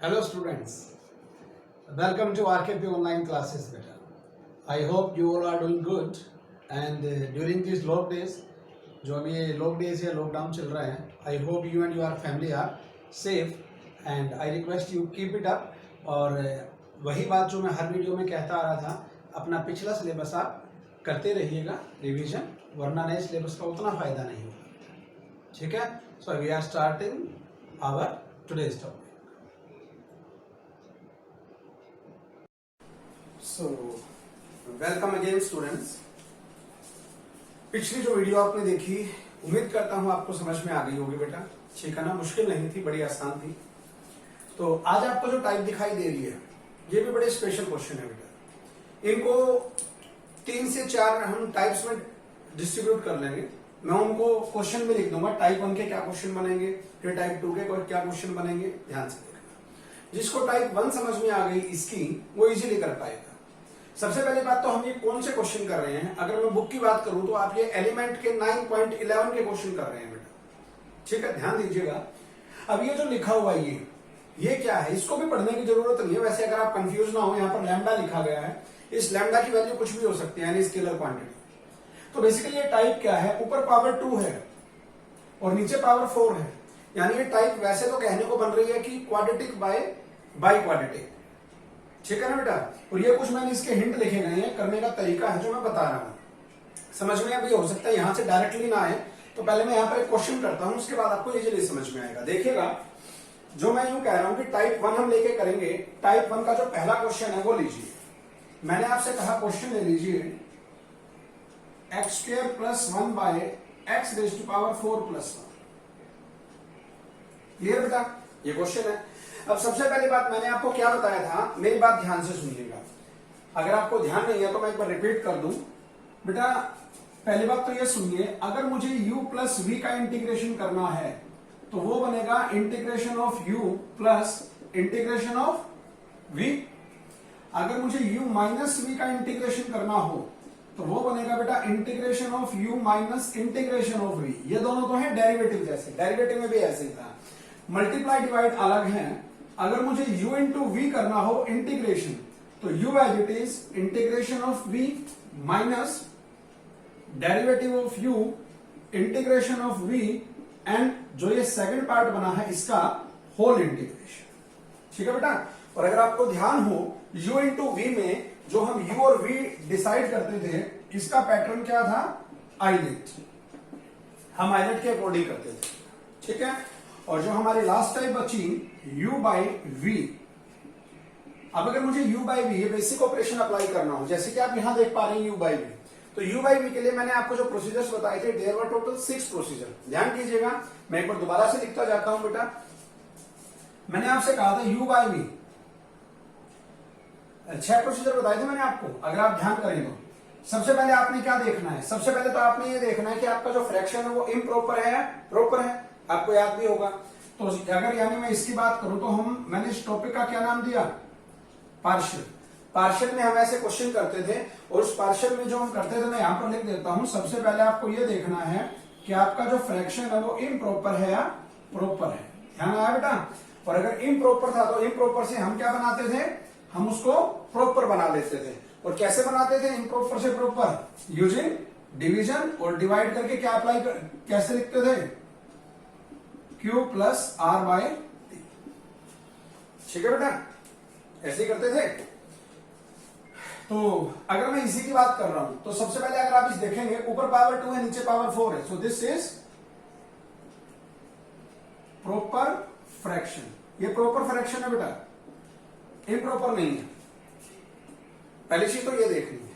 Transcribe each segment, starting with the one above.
Hello students, welcome to RKP online classes beta. I hope you all are doing good and during these long days जो अभी ये lock days या lockdown चल रहा है, I hope you and your family are safe and I request you keep it up. और वही बात जो मैं हर वीडियो में कहता आ रहा था, अपना पिछला सिलेबस आप करते रहिएगा रिवीजन, वरना नए सिलेबस का उतना फ़ायदा नहीं होगा। ठीक है, so we are starting our today's topic. So welcome again students. पिछली जो वीडियो आपने देखी, उम्मीद करता हूं आपको समझ में आ गई होगी बेटा। ठीक है ना, मुश्किल नहीं थी, बड़ी आसान थी। तो आज आपको जो टाइप दिखाई दे रही है, ये भी बड़े स्पेशल क्वेश्चन है बेटा। इनको 3 से 4 हम टाइप्स में डिस्ट्रीब्यूट कर लेंगे। मैं उनको क्वेश्चन में लिख दूंगा, टाइप 1 के क्या क्वेश्चन बनेंगे, फिर टाइप 2 के क्या क्वेश्चन बनेंगे। ध्यान से देखना, जिसको टाइप 1 समझ में आ गई इसकी, वो इजीली कर पाएगा। सबसे पहली बात तो हम ये कौन से क्वेश्चन कर रहे हैं, अगर मैं बुक की बात करूं तो आप ये एलिमेंट के 9.11 के क्वेश्चन कर रहे हैं बेटा। ठीक है, ध्यान दीजिएगा। अब ये जो लिखा हुआ है ये क्या है, इसको भी पढ़ने की जरूरत नहीं है। वैसे अगर आप कंफ्यूज ना हो, यहाँ पर लैम्डा लिखा गया है, इस लैम्डा की वैल्यू कुछ भी हो सकती है, यानी स्केलर क्वांटिटी। तो बेसिकली ये टाइप क्या है, ऊपर पावर 2 है और नीचे पावर 4 है, यानी ये टाइप वैसे तो कहने को बन रही है कि क्वाड्रेटिक बाय क्वाड्रेटिक। ठीक है ना बेटा। और ये कुछ मैंने इसके हिंट लिखे गए हैं, करने का तरीका है जो मैं बता रहा हूं। समझ में अभी हो सकता है यहां से डायरेक्टली ना आए, तो पहले मैं यहां पर एक क्वेश्चन करता हूं, उसके बाद आपको इजीली समझ में आएगा। देखिएगा, जो मैं यूं कह रहा हूं कि टाइप 1 हम लेके करेंगे। टाइप 1 का जो पहला क्वेश्चन है वो लीजिए। मैंने आपसे कहा क्वेश्चन ले लीजिए, x² + 1 / x⁴ + 1। क्लियर बेटा, ये क्वेश्चन है। अब सबसे पहली बात मैंने आपको क्या बताया था, मेरी बात ध्यान से सुनिएगा। अगर आपको ध्यान नहीं है तो मैं एक बार रिपीट कर दूं बेटा। पहली बात तो ये सुनिए, अगर मुझे u + v का इंटीग्रेशन करना है तो वो बनेगा integration of u + integration of v। अगर मुझे u - v का इंटीग्रेशन करना हो तो वो बनेगा बेटा integration of u - integration of v। ये दोनों तो है डेरिवेटिव जैसे, डेरिवेटिव में भी ऐसे ही था, मल्टीप्लाई डिवाइड अलग है। अगर मुझे u * v करना हो इंटीग्रेशन, तो u as it is integration of v minus derivative of u integration of v and जो ये सेकंड पार्ट बना है इसका होल इंटीग्रेशन। ठीक है बेटा। और अगर आपको ध्यान हो, u * v में जो हम u और v डिसाइड करते थे, इसका पैटर्न क्या था, आइलेट। हम आइलेट के अकॉर्डिंग करते थे। ठीक है। और जो हमारी लास्ट टाइप बची u/v। अब अगर मुझे u/v ये बेसिक ऑपरेशन अप्लाई करना हो, जैसे कि आप यहां देख पा रहे हैं u/v, तो u/v के लिए मैंने आपको जो प्रोसीजर्स बताए थे, देयर वर टोटल 6 प्रोसीजर। ध्यान कीजिएगा, मैं एक बार दोबारा से लिखता जाता हूं बेटा। मैंने आपसे कहा था u/v 6 प्रोसीजर बताए थे मैंने आपको, अगर आप ध्यान करें तो। सबसे पहले आपने क्या देखना है, सबसे पहले तो आपने ये देखना है कि आपका जो फ्रैक्शन है वो इम्प्रॉपर है, प्रॉपर है, आपको याद भी होगा। तो अगर यानी मैं इसकी बात करूं तो मैंने इस टॉपिक का क्या नाम दिया, पार्शियल। पार्शियल में हम ऐसे क्वेश्चन करते थे, और उस पार्शियल में जो हम करते थे मैं यहां पर लिख देता हूं। सबसे पहले आपको यह देखना है कि आपका जो फ्रैक्शन है वो इम्प्रॉपर है या प्रॉपर है। ध्यान आया बेटा। और अगर इम्प्रॉपर था तो इम्प्रॉपर से हम क्या बनाते थे, हम उसको प्रॉपर बना लेते थे। और कैसे बनाते थे इम्प्रॉपर से प्रॉपर, यूजिंग डिवीजन और डिवाइड करके क्या अप्लाई कैसे लिखते थे, q + r/t। ठीक है बेटा, ऐसे ही करते थे। तो अगर मैं इसी की बात कर रहा हूं तो सबसे पहले अगर आप इस देखेंगे, ऊपर पावर 2 है, नीचे पावर 4 है, so this is proper fraction. ये प्रॉपर फ्रैक्शन है बेटा, इम्प्रॉपर नहीं है। पहली चीज तो ये देखनी है।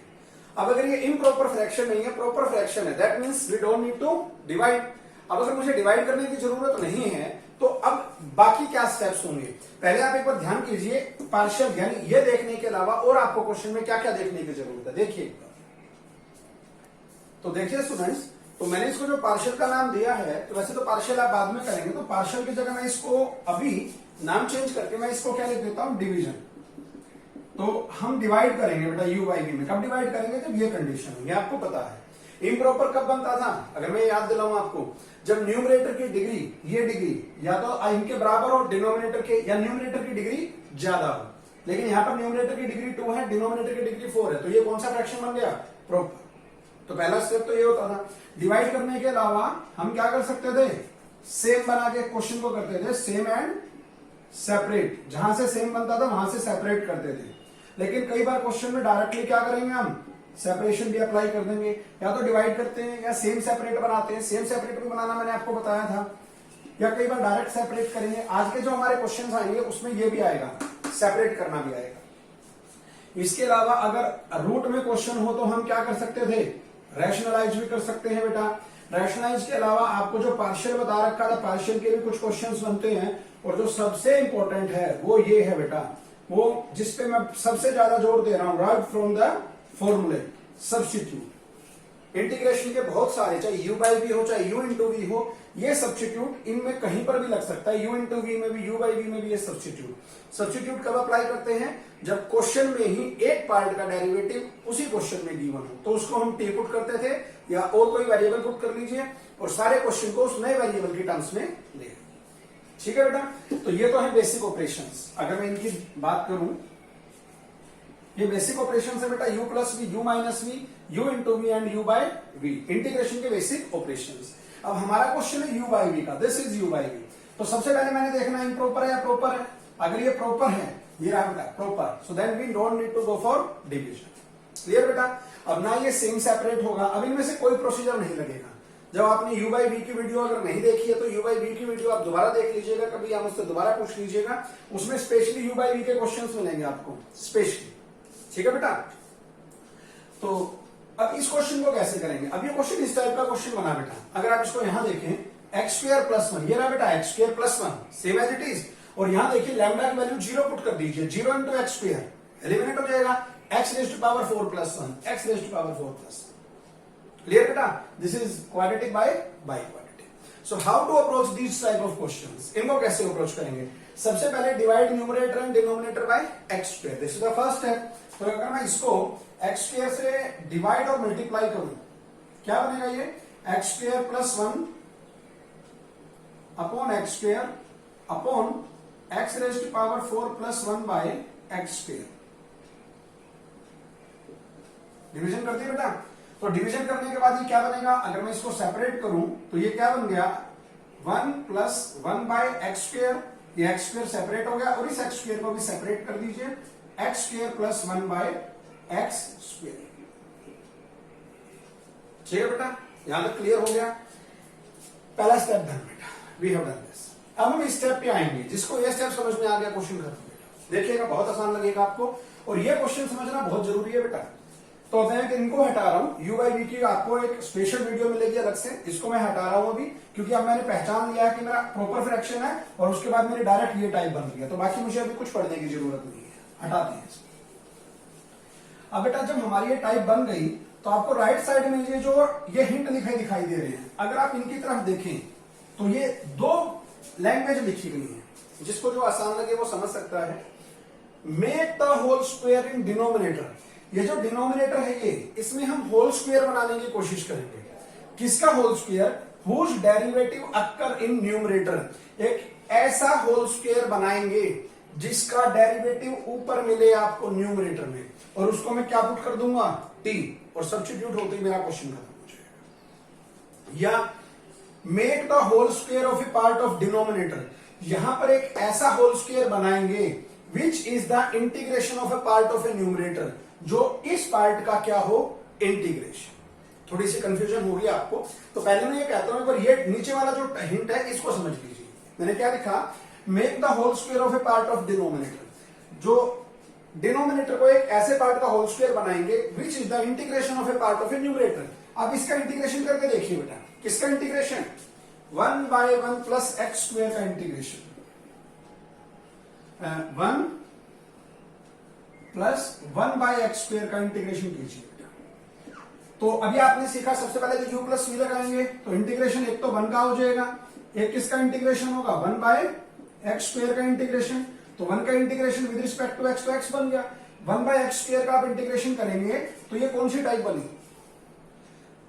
अब अगर ये इम्प्रॉपर फ्रैक्शन नहीं है, प्रॉपर फ्रैक्शन है, that means we don't need to divide. अब अगर मुझे डिवाइड करने की जरूरत नहीं है, तो अब बाकी क्या स्टेप्स होंगे, पहले आप एक बार ध्यान कीजिए। पार्शियल यानी ये देखने के अलावा और आपको क्वेश्चन में क्या क्या देखने की जरूरत है, देखिए एक बार। तो देखिए स्टूडेंट्स, तो मैंने इसको जो पार्शियल का नाम दिया है, तो वैसे तो पार्शियल आप बाद में करेंगे, तो पार्शियल की जगह मैं इसको अभी नाम चेंज करके मैं इसको क्या लिख देता हूं, डिवीजन। तो हम डिवाइड करेंगे बेटा u/v में। कब डिवाइड करेंगे, जब ये कंडीशन हो, ये आपको पता है। इम्प्रॉपर कब बनता था, अगर मैं याद दिलाऊं आपको, जब न्यूमरेटर की डिग्री, ये डिग्री या तो इनके बराबर हो डिनोमिनेटर के, या न्यूमरेटर की डिग्री ज्यादा हो। लेकिन यहां पर न्यूमरेटर की डिग्री 2 है, डिनोमिनेटर की डिग्री 4 है, तो ये कौन सा फ्रैक्शन बन गया, प्रॉपर। तो पहला स्टेप तो ये होता था। डिवाइड करने के अलावा हम क्या कर सकते थे, सेम बना के क्वेश्चन को करते थे, सेम एंड सेपरेट, जहां से सेम बनता था वहां से सेपरेट करते थे। लेकिन कई बार क्वेश्चन में डायरेक्टली क्या करेंगे, हम सेपरेशन भी अप्लाई कर देंगे, या तो डिवाइड करते हैं या सेम सेपरेट बनाते हैं। सेम सेपरेट भी बनाना मैंने आपको बताया था, या कई बार डायरेक्ट सेपरेट करेंगे। आज के जो हमारे क्वेश्चन आएंगे उसमें ये भी आएगा, सेपरेट करना भी आएगा। इसके अलावा अगर रूट में क्वेश्चन हो तो हम क्या कर सकते थे, रैशनलाइज भी कर सकते हैं बेटा। रैशनलाइज के अलावा आपको जो पार्शियल बता रखा था, पार्शियल के भी कुछ क्वेश्चंस बनते हैं, और जो सबसे इंपॉर्टेंट है वो ये है बेटा, वो जिसपे मैं सबसे ज्यादा जोर दे रहा हूं, राइट फ्रॉम द फॉर्मूले, सब्स्टिट्यूट। इंटीग्रेशन के बहुत सारे, चाहे u बाई वी हो चाहे u इंटू वी हो, ये सब्स्टिट्यूट इनमें कहीं पर भी लग सकता है, u इंटू वी में भी, u बाई वी में भी ये सब्स्टिट्यूट। सब्स्टिट्यूट कब अप्लाई करते हैं, जब क्वेश्चन में ही एक पार्ट का डेरिवेटिव उसी क्वेश्चन में गिवन हो, तो उसको हम t पुट करते थे, या और कोई वेरिएबल पुट कर लीजिए और सारे क्वेश्चन को उस नए वेरिएबल की टर्म्स में ले। ठीक है बेटा, तो ये तो है बेसिक ऑपरेशंस। अगर मैं इनकी बात करूं, ये बेसिक ऑपरेशन है बेटा, u plus v, u minus v, u into v and u by v, integration के बेसिक ऑपरेशंस। अब हमारा क्वेश्चन है u बाय वी का, this is u by v. तो सबसे पहले मैंने देखना इम्प्रॉपर है या प्रॉपर है। अगर ये प्रॉपर है, ये रहा बेटा proper, so then we don't need to go for division. Clear बेटा। अब ना ये सेम सेपरेट होगा, अब इनमें से कोई प्रोसीजर नहीं लगेगा। जब आपने u बाई वी की वीडियो अगर नहीं देखी है तो u बाई वी की वीडियो आप दोबारा देख लीजिएगा, कभी आप मुझसे दोबारा पूछ लीजिएगा, उसमें स्पेशली u बाई वी के क्वेश्चंस मिलेंगे आपको स्पेशली। ठीक है बेटा। तो अब इस क्वेश्चन को कैसे करेंगे, अब ये क्वेश्चन इस टाइप का क्वेश्चन बना बेटा। अगर आप इसको यहां देखें, एक्स स्क्वायर प्लस 1, ये रहा बेटा x square plus 1, same as it is. और यहां देखिए लैम्डा की वैल्यू 0 पुट कर दीजिए, 0 इंटू एक्स स्क्वायर एलिमिनेट हो जाएगा, x raise to power 4 plus 1, x raise to power 4 plus 1। Clear बेटा, this is quadratic by quadratic. So how to approach this type of questions, इनको कैसे approach करेंगे। सबसे पहले divide numerator and denominator by x square, this is the first step. तो अगर मैं इसको एक्स स्क्वायर से डिवाइड और मल्टीप्लाई करूं, क्या बनेगा ये, x square plus 1 upon x square upon x raise to power 4 plus 1 by x square. Division कर दिया बेटा। तो डिवीजन करने के बाद ये क्या बनेगा, अगर मैं इसको सेपरेट करूं तो ये क्या बन गया, 1 प्लस 1 बाय एक्स स्क्वायर, ये एक्स स्क्वायर सेपरेट हो गया, और इस एक्स स्क्वायर को भी सेपरेट कर दीजिए, x square plus 1 by x square. ठीक है बेटा, यहां तक क्लियर हो गया। पहला स्टेप डन बेटा, वी हैव डन दिस। अब हम इस स्टेप पे आएंगे, जिसको ये स्टेप समझ में आ गया क्वेश्चन खत्म बेटा। देखिएगा बहुत आसान लगेगा आपको, और ये क्वेश्चन समझना बहुत जरूरी है बेटा। तो मैं इनको हटा रहा हूं, u बाई वी की आपको एक स्पेशल वीडियो मिलेगी अलग से, इसको मैं हटा रहा हूं अभी, क्योंकि अब मैंने पहचान लिया है कि मेरा प्रॉपर फ्रैक्शन है, और उसके बाद मेरे डायरेक्ट ये टाइप बन गया, तो बाकी मुझे अभी कुछ पढ़ने की जरूरत नहीं है, हटाते हैं इसको। अब बेटा जब हमारी ये टाइप बन गई, तो आपको राइट साइड में ये जो ये हिंट दिखाई दे रहे हैं, अगर आप इनकी तरफ देखें तो ये 2 लैंग्वेज लिखी गई है, जिसको जो आसान लगे वो समझ सकता है। Make the whole square in denominator, ये जो डिनोमिनेटर है ये, इसमें हम होल स्क्वायर बनाने की कोशिश करेंगे। किसका whole square, whose derivative occur in numerator, एक ऐसा होल स्क्वायर बनाएंगे जिसका डेरिवेटिव ऊपर मिले आपको न्यूमरेटर में, और उसको मैं क्या पुट कर दूंगा, t, और सब्स्टिट्यूट होते ही मेरा क्वेश्चन खत्म हो जाएगा। या make the whole square of a part of denominator, यहां पर एक ऐसा होल स्क्वायर बनाएंगे which is the integration of a part of a numerator, जो इस पार्ट का क्या हो, इंटीग्रेशन। थोड़ी सी कंफ्यूजन होगी आपको, तो पहले मैं ये कहता हूं, पर ये नीचे वाला जो हिंट है इसको समझ लीजिए। मैंने क्या लिखा, make the whole square of a part of denominator, जो डिनोमिनेटर को एक ऐसे पार्ट का होल स्क्वायर बनाएंगे which is the integration of a part of a numerator. अब इसका इंटीग्रेशन करके देखिए बेटा, किसका integration, 1 by 1 plus x square का integration, 1 plus 1 by x square का इंटीग्रेशन कीजिए। तो अभी आपने सीखा, सबसे पहले तो u प्लस वी लगाएंगे, तो इंटीग्रेशन एक तो 1 का हो जाएगा, एक किसका इंटीग्रेशन होगा, 1 बाय एक्स स्क्वायर का इंटीग्रेशन। तो 1 का integration with respect to x, तो एक्स बन गया, 1 बाय एक्स स्क्वायर का आप इंटीग्रेशन करेंगे तो ये कौन सी टाइप बनी,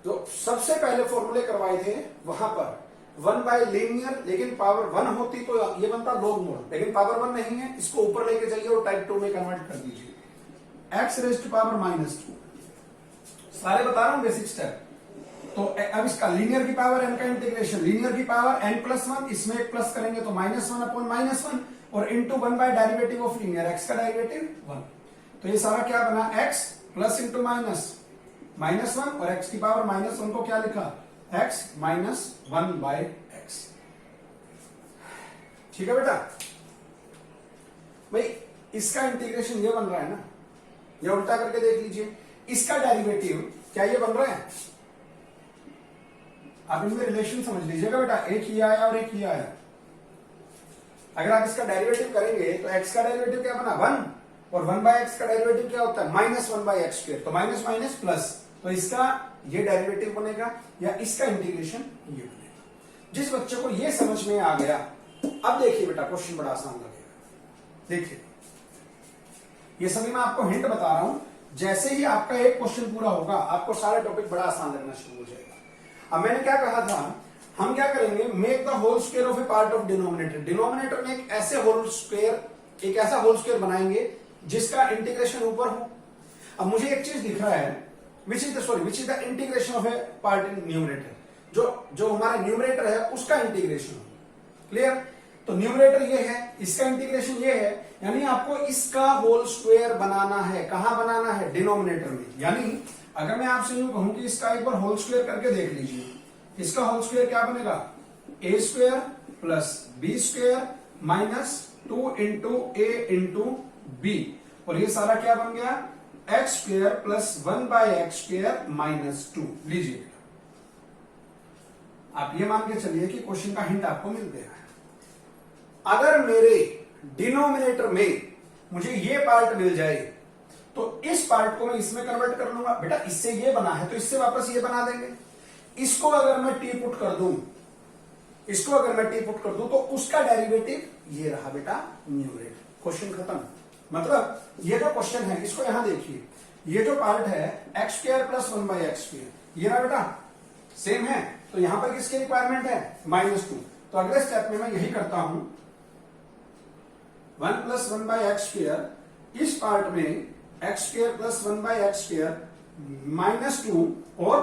तो सबसे पहले फॉर्मूले करवाए थे वहां पर 1 बाय लीनियर, लेकिन पावर 1 होती तो ये बनता लॉग मोड, लेकिन पावर 1 नहीं है, इसको ऊपर लेके जाइए और टाइप 2 में कन्वर्ट कर दीजिए, x रेज़ टू पावर -2। सारे बता रहा हूं बेसिक स्टेप। तो अब इसका लीनियर की पावर n का इंटीग्रेशन, लीनियर की पावर n+1, इसमें एक प्लस करेंगे तो -1 अपॉन -1 और into 1 by derivative of linear, x का डेरिवेटिव 1। तो ये सारा क्या बना, x प्लस इंटू -1 और x की पावर -1 को क्या लिखा, x -1 बाय x। ठीक है बेटा, भाई इसका इंटीग्रेशन ये बन रहा है ना, ये उल्टा करके देख लीजिए, इसका डेरिवेटिव क्या ये बन रहा है, आप इनमें रिलेशन समझ लीजिएगा बेटा, एक ही आया और एक ही आया। अगर आप इसका डेरिवेटिव करेंगे तो x का डेरिवेटिव क्या बना 1 और 1 बाय x का डेरिवेटिव क्या होता है -1 बाय x स्क्वायर, तो माइनस माइनस प्लस, तो इसका ये डेरिवेटिव बनेगा या इसका इंटीग्रेशन ये बनेगा। जिस बच्चे को ये समझ में आ गया, अब देखिए बेटा क्वेश्चन बड़ा आसान लगेगा। देखिए ये सभी मैं आपको हिंट बता रहा हूं, जैसे ही आपका एक क्वेश्चन पूरा होगा आपको सारे टॉपिक बड़ा आसान लगना शुरू हो जाएगा। अब मैंने क्या कहा था, हम क्या करेंगे, make the whole square of a part of denominator, denominator में एक ऐसे होल स्क्वायर, एक ऐसा होल स्क्वायर बनाएंगे जिसका इंटीग्रेशन ऊपर हो। अब मुझे एक चीज दिख रहा है, विच is the integration of a part in numerator, जो हमारा न्यूमरेटर है उसका इंटीग्रेशन हो। क्लियर, तो न्यूमरेटर ये है, इसका इंटीग्रेशन ये है, यानी आपको इसका होल स्क्वायर बनाना है। कहां बनाना है, डिनोमिनेटर में। यानी अगर मैं आपसे यूं कहूं कि इसका एक बार होल स्क्वायर करके देख लीजिए, इसका होल स्क्वायर क्या बनेगा, a square plus b square minus 2 into a into b, और ये सारा क्या बन गया, x square plus 1 by x square minus 2। लीजिए आप ये मान के चलिए कि क्वेश्चन का हिंट आपको मिल गया है। अगर मेरे डिनोमिनेटर में मुझे ये पार्ट मिल जाए तो इस पार्ट को मैं इसमें कन्वर्ट कर लूंगा। बेटा इससे ये बना है तो इससे वापस ये बना देंगे। इसको अगर मैं टी पुट कर दूं, इसको अगर मैं टी पुट कर दूं तो उसका डेरिवेटिव ये रहा बेटा न्यूमरेटर। क्वेश्चन खत्म। मतलब ये जो क्वेश्चन है इसको यहां देखिए, ये जो पार्ट है x square plus 1 by x square, ये रहा बेटा सेम है, तो यहां पर किसकी रिक्वायरमेंट है, -2। तो अगले स्टेप में मैं यही करता हूं, 1 प्लस 1 बाय एक्स स्क्वायर, इस पार्ट में x square plus 1 by x square -2 और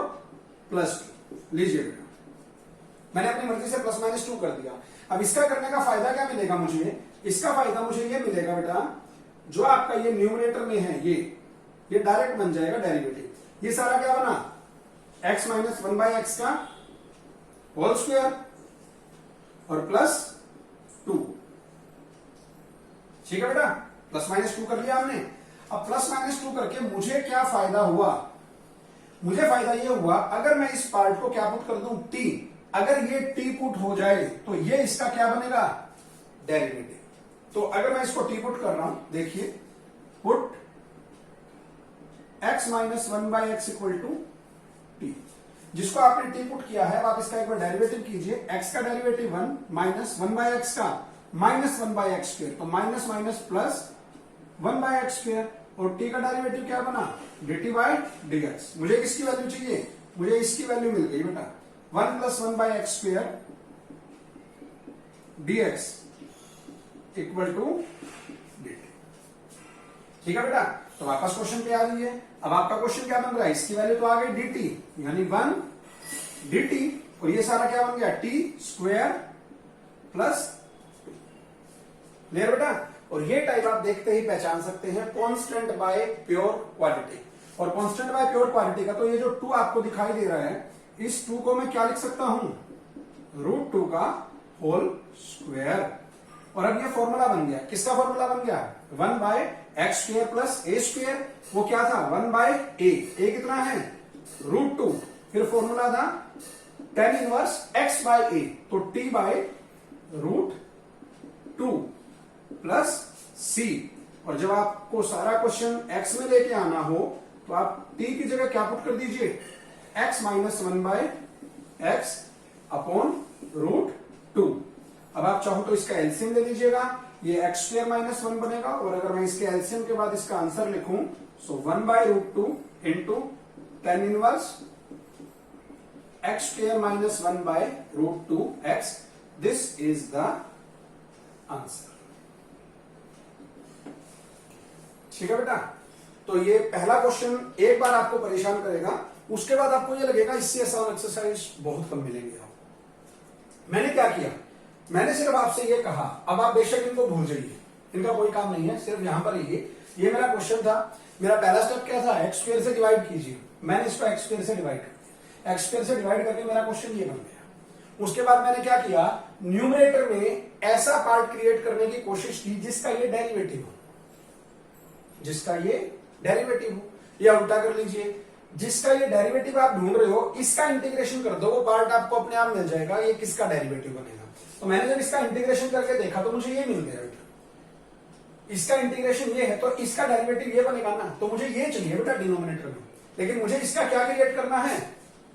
+2। लीजिए बेटा मैंने अपनी मर्जी से प्लस माइनस 2 कर दिया। अब इसका करने का फायदा क्या मिलेगा मुझे, इसका फायदा मुझे ये मिलेगा बेटा, जो आपका ये न्यूमरेटर में है ये डायरेक्ट बन जाएगा डेरिवेटिव। ये सारा क्या बना, x माइनस 1 बाय एक्स का होल स्क्वायर और +2। ठीक है बेटा, प्लस माइनस 2 कर लिया हमने। अब प्लस माइनस 2 करके मुझे क्या फायदा हुआ, मुझे फायदा ये हुआ, अगर मैं इस पार्ट को क्या पुट कर दूं, t, अगर ये t पुट हो जाए तो ये इसका क्या बनेगा, डेरिवेटिव। तो अगर मैं इसको t पुट कर रहा हूं, देखिए put x minus 1 by x equal to t, जिसको आपने t पुट किया है, अब आप इसका एक बार डेरिवेटिव कीजिए। x का डेरिवेटिव 1 माइनस 1 बाय एक्स का -1 बाय एक्स स्क्वायर, तो minus minus plus 1 by x square, और t का डेरिवेटिव क्या बना, dt बाय dx। मुझे किसकी वैल्यू चाहिए, मुझे इसकी वैल्यू मिल गई बेटा, 1 plus 1 by x square dx equal to dt। ठीक है बेटा, तो वापस क्वेश्चन पे आ जाइए। अब आपका क्वेश्चन क्या बन रहा है, इसकी वैल्यू तो आ गई dt, यानी 1 dt, और ये सारा क्या बन गया, t स्क्वायर प्लस, क्लियर बेटा। और ये टाइप आप देखते ही पहचान सकते हैं कांस्टेंट बाय प्योर क्वांटिटी। और कांस्टेंट बाय प्योर क्वांटिटी का तो ये जो 2 आपको दिखाई दे रहा है, इस 2 को मैं क्या लिख सकता हूं, √2 का होल स्क्वायर। और अब ये फॉर्मूला बन गया, किसका फॉर्मूला बन गया, 1 by x square plus a square, वो क्या था 1 बाय ए कितना है √2, फिर फॉर्मूला था tan इनवर्स x बाय ए, तो t बाय √2 प्लस c। और जब आपको सारा क्वेश्चन x में लेके आना हो तो आप t की जगह क्या पुट कर दीजिए, x minus 1 by x upon √2। अब आप चाहो तो इसका एलसीएम ले लीजिएगा, ये x स्क्वायर माइनस 1 बनेगा, और अगर मैं इसके एलसीएम के बाद इसका आंसर लिखूं, so 1 by √2 into tan inverse x square minus 1 by root 2 x, this is the answer. ठीक है बेटा, तो ये पहला क्वेश्चन एक बार आपको परेशान करेगा, उसके बाद आपको ये लगेगा इससे आसान एक्सरसाइज बहुत कम मिलेंगे आपको। मैंने क्या किया, मैंने सिर्फ आपसे ये कहा, अब आप बेशक इनको भूल जाइए, इनका कोई काम नहीं है, सिर्फ यहां पर ये मेरा क्वेश्चन था। मेरा पहला स्टेप क्या था, एक्स स्क्वायर से डिवाइड कीजिए, मैंने इसको एक्स स्क्वायर से डिवाइड कर दिया, एक्स स्क्वायर से डिवाइड करके मेरा क्वेश्चन ये बन गया। उसके बाद मैंने क्या किया, न्यूमरेटर में ऐसा पार्ट क्रिएट करने की कोशिश की जिसका ये डेरिवेटिव हो, जिसका ये डेरिवेटिव हो, या उल्टा कर लीजिए, जिसका ये डेरिवेटिव आप ढूंढ रहे हो इसका इंटीग्रेशन कर दो, वो पार्ट आपको अपने आप मिल जाएगा, ये किसका डेरिवेटिव बनेगा। तो मैंने जब इसका इंटीग्रेशन करके देखा तो मुझे ये मिल गया बेटा, इसका इंटीग्रेशन ये है तो इसका डेरिवेटिव ये बनेगा ना, तो मुझे ये चाहिए बेटा डिनोमिनेटर में, लेकिन मुझे इसका क्या क्रिएट करना है,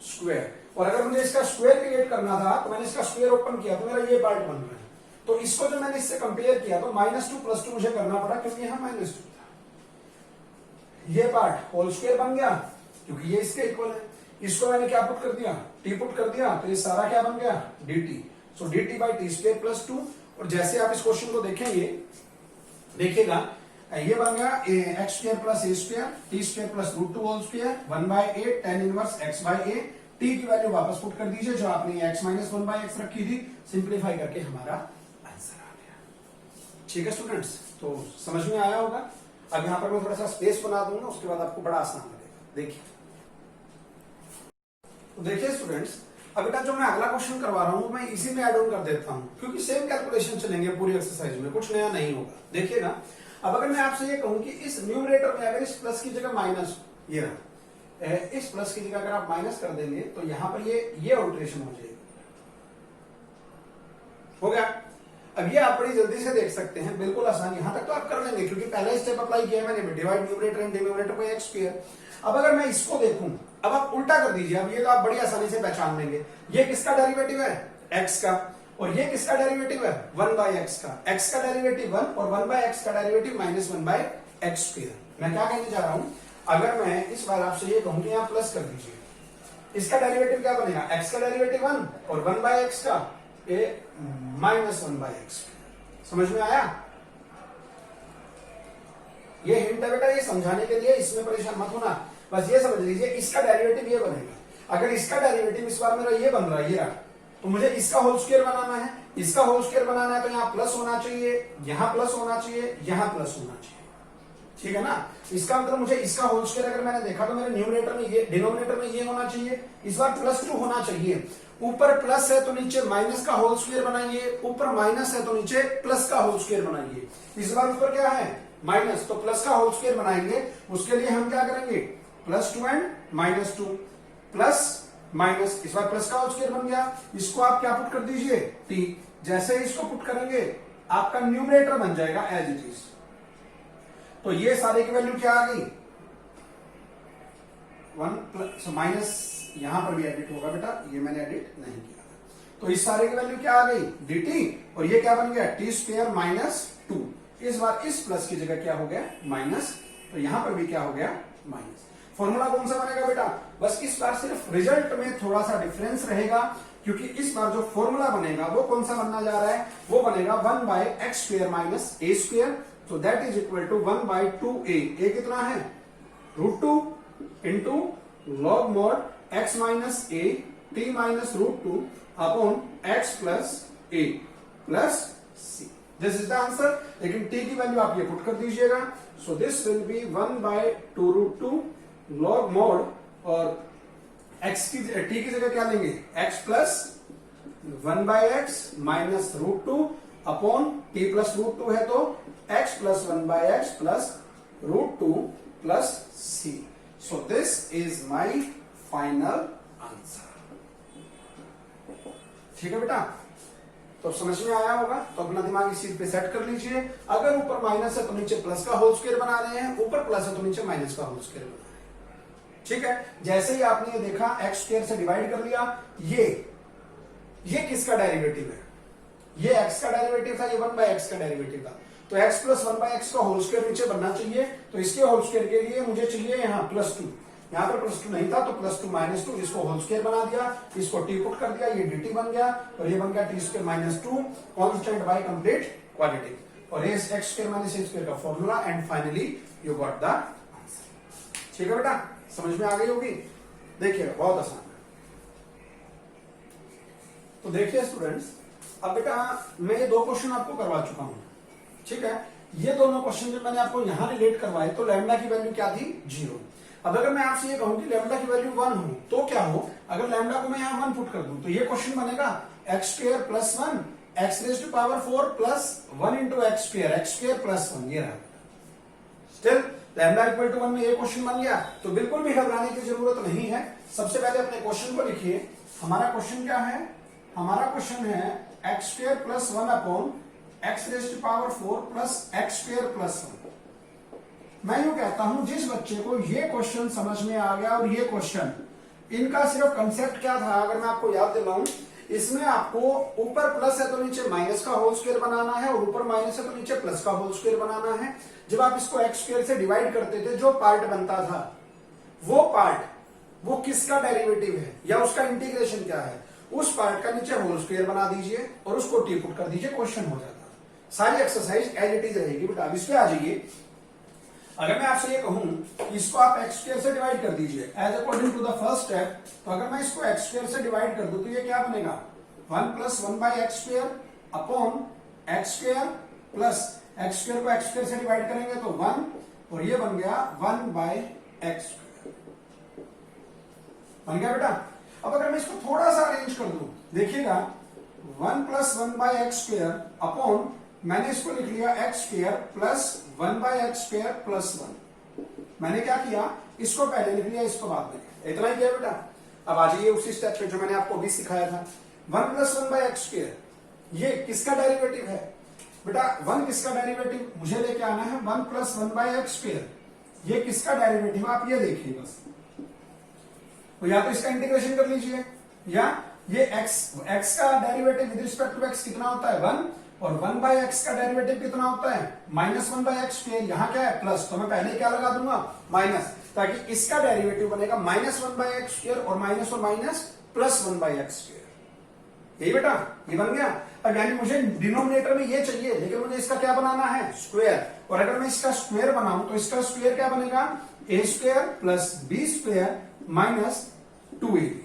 स्क्वायर। और अगर मुझे इसका स्क्वायर क्रिएट करना था तो मैंने इसका स्क्वायर ओपन किया तो मेरा ये पार्ट बन रहा है। तो इसको जो मैंने इससे कंपेयर किया तो -2 + 2 मुझे करना पड़ा, क्योंकि यहां -2 था। ये पार्ट होल स्क्वायर बन गया क्योंकि ये इसके इक्वल है। इसको मैंने क्या पुट कर दिया, टी पुट कर दिया, तो ये सारा क्या बन गया, dt। So dt by T square plus 2। और जैसे आप इस क्वेश्चन को देखेंगे, देखिएगा ये बन गया x square plus a square t square plus root 2 whole square 1/8 tan inverse x by a. T की वैल्यू वापस पुट कर दीजिए, जो आपने x माइनस 1/x रखी थी, सिंप्लीफाई करके हमारा आंसर आ गया। ठीक है स्टूडेंट्स, तो समझ में आया होगा। अब यहां पर मैं थोड़ा सा स्पेस बना दूंगा, उसके बाद आपको बड़ा आसान लगेगा। देखिए, तो देखिए स्टूडेंट्स, अब बेटा जो मैं अगला क्वेश्चन करवा रहा हूं मैं इसी में ऐड ऑन कर देता हूं, क्योंकि सेम कैलकुलेशन चलेंगे पूरी एक्सरसाइज में, कुछ नया नहीं होगा। देखिएगा, अब अगर मैं आपसे ये कहूं कि इस न्यूमरेटर में अगर इस प्लस की जगह माइनस, ये रहा, इस प्लस की जगह अगर आप माइनस कर देंगे तो यहां पर ये ऑल्ट्रेशन हो जाएगी। हो गया। अब ये आप बड़ी जल्दी से देख सकते हैं, बिल्कुल आसान, यहां तक तो आप कर लेंगे क्योंकि पहला स्टेप अप्लाई किया मैंने, divide numerator and denominator bye x square. अब अगर मैं इसको देखूं, अब आप उल्टा कर दीजिए, अब ये तो आप बड़ी आसानी से पहचान लेंगे, ये किसका डेरिवेटिव है, x का, और ये किसका डेरिवेटिव है, 1/x का। x का डेरिवेटिव 1 और 1/x का डेरिवेटिव -1/x स्क्वायर। मैं क्या कहने जा रहा हूं, अगर मैं इस बार आपसे ये कहूं कि यहां प्लस कर दीजिए, इसका डेरिवेटिव क्या बनेगा, x का डेरिवेटिव 1 और 1/x का -1/x। समझ में आया? ये हिंट है बेटा, ये समझाने के लिए, इसमें परेशान मत होना, बस ये समझ लीजिए इसका डेरिवेटिव ये बनेगा। अगर इसका डेरिवेटिव इस बार मेरा ये बन रहा है, ये रहा, तो मुझे इसका होल स्क्वायर बनाना है। इसका होल स्क्वायर बनाना है तो यहाँ प्लस होना चाहिए, यहां प्लस होना चाहिए, यहां प्लस होना चाहिए। ठीक है ना? इसका मतलब मुझे इसका होल स्क्वायर अगर मैंने देखा तो मेरे न्यूमरेटर में ये, डिनोमिनेटर में ये होना चाहिए, इस बार +2 होना चाहिए। ऊपर प्लस है तो नीचे माइनस का होल स्क्वायर बनाइए, ऊपर माइनस है तो नीचे प्लस का होल स्क्वायर बनाइए। इस बार ऊपर क्या है, माइनस, तो प्लस का होल स्क्वायर बनाएंगे। उसके लिए हम क्या करेंगे, +2 एंड -2 प्लस माइनस, इस बार प्लस का होल स्क्वायर बन गया। इसको आप क्या पुट कर दीजिए, t। जैसे ही इसको पुट करेंगे आपका न्यूमरेटर बन जाएगा एज इट इज। तो ये सारे की वैल्यू क्या आ गई, 1 माइनस, यहां पर भी एडिट होगा बेटा, ये मैंने एडिट नहीं किया। तो इस सारे की वैल्यू क्या आ गई, dt, और ये क्या बन गया, t स्क्वायर -2। इस बार इस प्लस की जगह क्या हो गया, माइनस, तो यहां पर भी क्या हो गया, माइनस। फॉर्मूला कौन सा बनेगा बेटा, बस इस बार सिर्फ रिजल्ट में थोड़ा सा डिफरेंस रहेगा, क्योंकि इस बार जो फॉर्मूला बनेगा वो कौन सा बनना जा रहा है, वो बनेगा 1/x square minus a square. तो that is equal to 1/2a। a कितना है, √2 into log mod x minus a t minus √2 upon x plus a plus c। This is the answer. लेकिन t की वैल्यू आप ये put कर दीजिएगा। So this will be 1/2√2 log mod, और x की t की जगह क्या लेंगे, x plus 1/x minus √2 upon t plus √2 है तो x plus 1/x plus √2 plus c। So this is my final answer. ठीक है बेटा, तो समझ में आया होगा। तो अपना दिमाग इस चीज पे सेट कर लीजिए। अगर ऊपर माइनस है तो नीचे प्लस का होल स्क्वायर बना रहे हैं, ऊपर प्लस है तो नीचे माइनस का होल स्क्वायर बना रहे हैं। ठीक है, जैसे ही आपने ये देखा एक्स स्क्वायर से डिवाइड कर लिया, ये किसका डेरिवेटिव है, ये x का डेरिवेटिव था, ये 1/x का डेरिवेटिव था। तो x प्लस 1/x का होल स्क्वायर नीचे बनना चाहिए। तो इसके होल स्क्वायर के लिए मुझे चाहिए यहाँ +2, यहाँ पर प्लस 2 नहीं था तो प्लस 2 माइनस 2 इसको होल स्क्वायर बना दिया, इसको टी पुट कर दिया, ये dt बन गया और ये बन गया t square minus 2 constant by complete quadratic और ये x square minus a square का formula and finally you got the answer. ठीक है बेटा, समझ में आ गई होगी। देखिएगा बहुत आसान है। तो देखिए स्टूडेंट्स, अब बेटा मैं ये 2 क्वेश्चन आपको करवा चुका हूं। ठीक है, ये दोनों क्वेश्चन जो मैंने आपको यहां रिलेट करवाए तो लैम्डा की वैल्यू क्या थी 0। अब अगर मैं आपसे ये कहूं कि लैम्डा की वैल्यू 1 हो तो क्या हो, अगर लैम्डा को मैं यहां 1 पुट कर दूं तो ये क्वेश्चन बनेगा x square plus 1 x raise to power 4 plus 1 into x square plus 1 ये रहा। स्टिल लैम्डा इक्वल टू 1 में ये क्वेश्चन बन गया, तो बिल्कुल भी घबराने की जरूरत नहीं है। सबसे पहले अपने क्वेश्चन को लिखिए। हमारा क्वेश्चन क्या है, हमारा क्वेश्चन है x square plus 1 upon x raise to power 4 plus x square plus 1। मैं यूं कहता हूं जिस बच्चे को ये क्वेश्चन समझ में आ गया और ये क्वेश्चन, इनका सिर्फ कंसेप्ट क्या था अगर मैं आपको याद दिलाऊं, इसमें आपको ऊपर प्लस है तो नीचे माइनस का होल स्क्वायर बनाना है और ऊपर माइनस है तो नीचे प्लस का होल स्क्वायर बनाना है। जब आप इसको x स्क्वायर से डिवाइड करते थे जो पार्ट बनता था वो पार्ट वो किसका डेरिवेटिव है या उसका इंटीग्रेशन क्या है, उस पार्ट का नीचे होल स्क्वायर बना दीजिए और उसको टी पुट कर दीजिए, क्वेश्चन हो जाता है। सारी एक्सरसाइज एज इट इज रहेगी। बेटा अब इस पे आ जाइए। अगर मैं आपसे ये कहूं कि इसको आप x स्क्वायर से डिवाइड कर दीजिए as according to the first step, तो अगर मैं इसको x स्क्वायर से डिवाइड कर दूं तो ये क्या बनेगा 1 plus 1 by x square upon x square plus x square को एक्स स्क्वायर से डिवाइड करेंगे तो 1 और ये बन गया 1 बाय एक्स स्क्वायर बन गया बेटा। अब अगर मैं इसको थोड़ा सा अरेंज कर दूं, देखिएगा 1 plus 1 by x square upon मैंने इसको लिख लिया x square plus 1 by x square plus 1। मैंने क्या किया, इसको पहले लिख लिया इसको बाद में, इतना ही किया बेटा। अब आ जाइए उसी स्टेप पे जो मैंने आपको अभी सिखाया था। 1 प्लस 1 बाय एक्स स्क्वायर ये किसका डेरिवेटिव है बेटा, 1 किसका डेरिवेटिव मुझे लेके आना है 1 प्लस 1 बाय एक्स स्क्वायर, ये किसका डेरिवेटिव आप ये देखिए बस। तो या तो इसका इंटीग्रेशन कर लीजिए या ये x का derivative with respect to x कितना होता है 1 और 1 बाय एक्स का डेरिवेटिव कितना होता है -1 बाय एक्स स्क्वायर। यहां क्या है प्लस, तो मैं पहले क्या लगा दूंगा माइनस, ताकि इसका डेरिवेटिव बनेगा -1 बाय एक्स स्क्वायर और minus plus 1 by x square. यही बेटा ये बन गया। अब यानी मुझे डिनोमिनेटर में ये चाहिए लेकिन मुझे इसका क्या बनाना है स्क्वायर, और अगर मैं इसका स्क्वायर बनाऊं तो इसका स्क्वायर क्या बनेगा a square plus b square minus 2ab।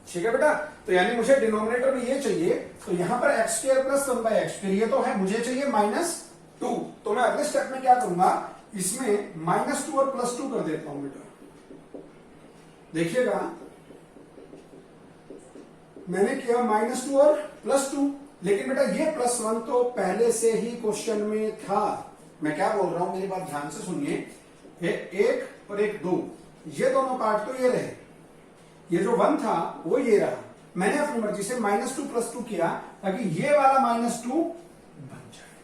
ठीक है बेटा, तो यानी मुझे डिनोमिनेटर में ये चाहिए, तो यहां पर x square plus 1 by x, फिर ये तो है, मुझे चाहिए -2। तो मैं अगले स्टेप में क्या करूंगा, इसमें -2 और +2 कर देता हूं बेटा। देखिएगा मैंने किया -2 और +2, लेकिन बेटा ये +1 तो पहले से ही क्वेश्चन में था। मैं क्या बोल रहा हूं मेरी बात ध्यान से सुनिए, 1 और 1 2 ये दोनों पार्ट तो ये रहे, ये जो 1 था वो ये रहा। मैंने अपनी मर्जी से -2 +2 किया ताकि ये वाला -2 बन जाए,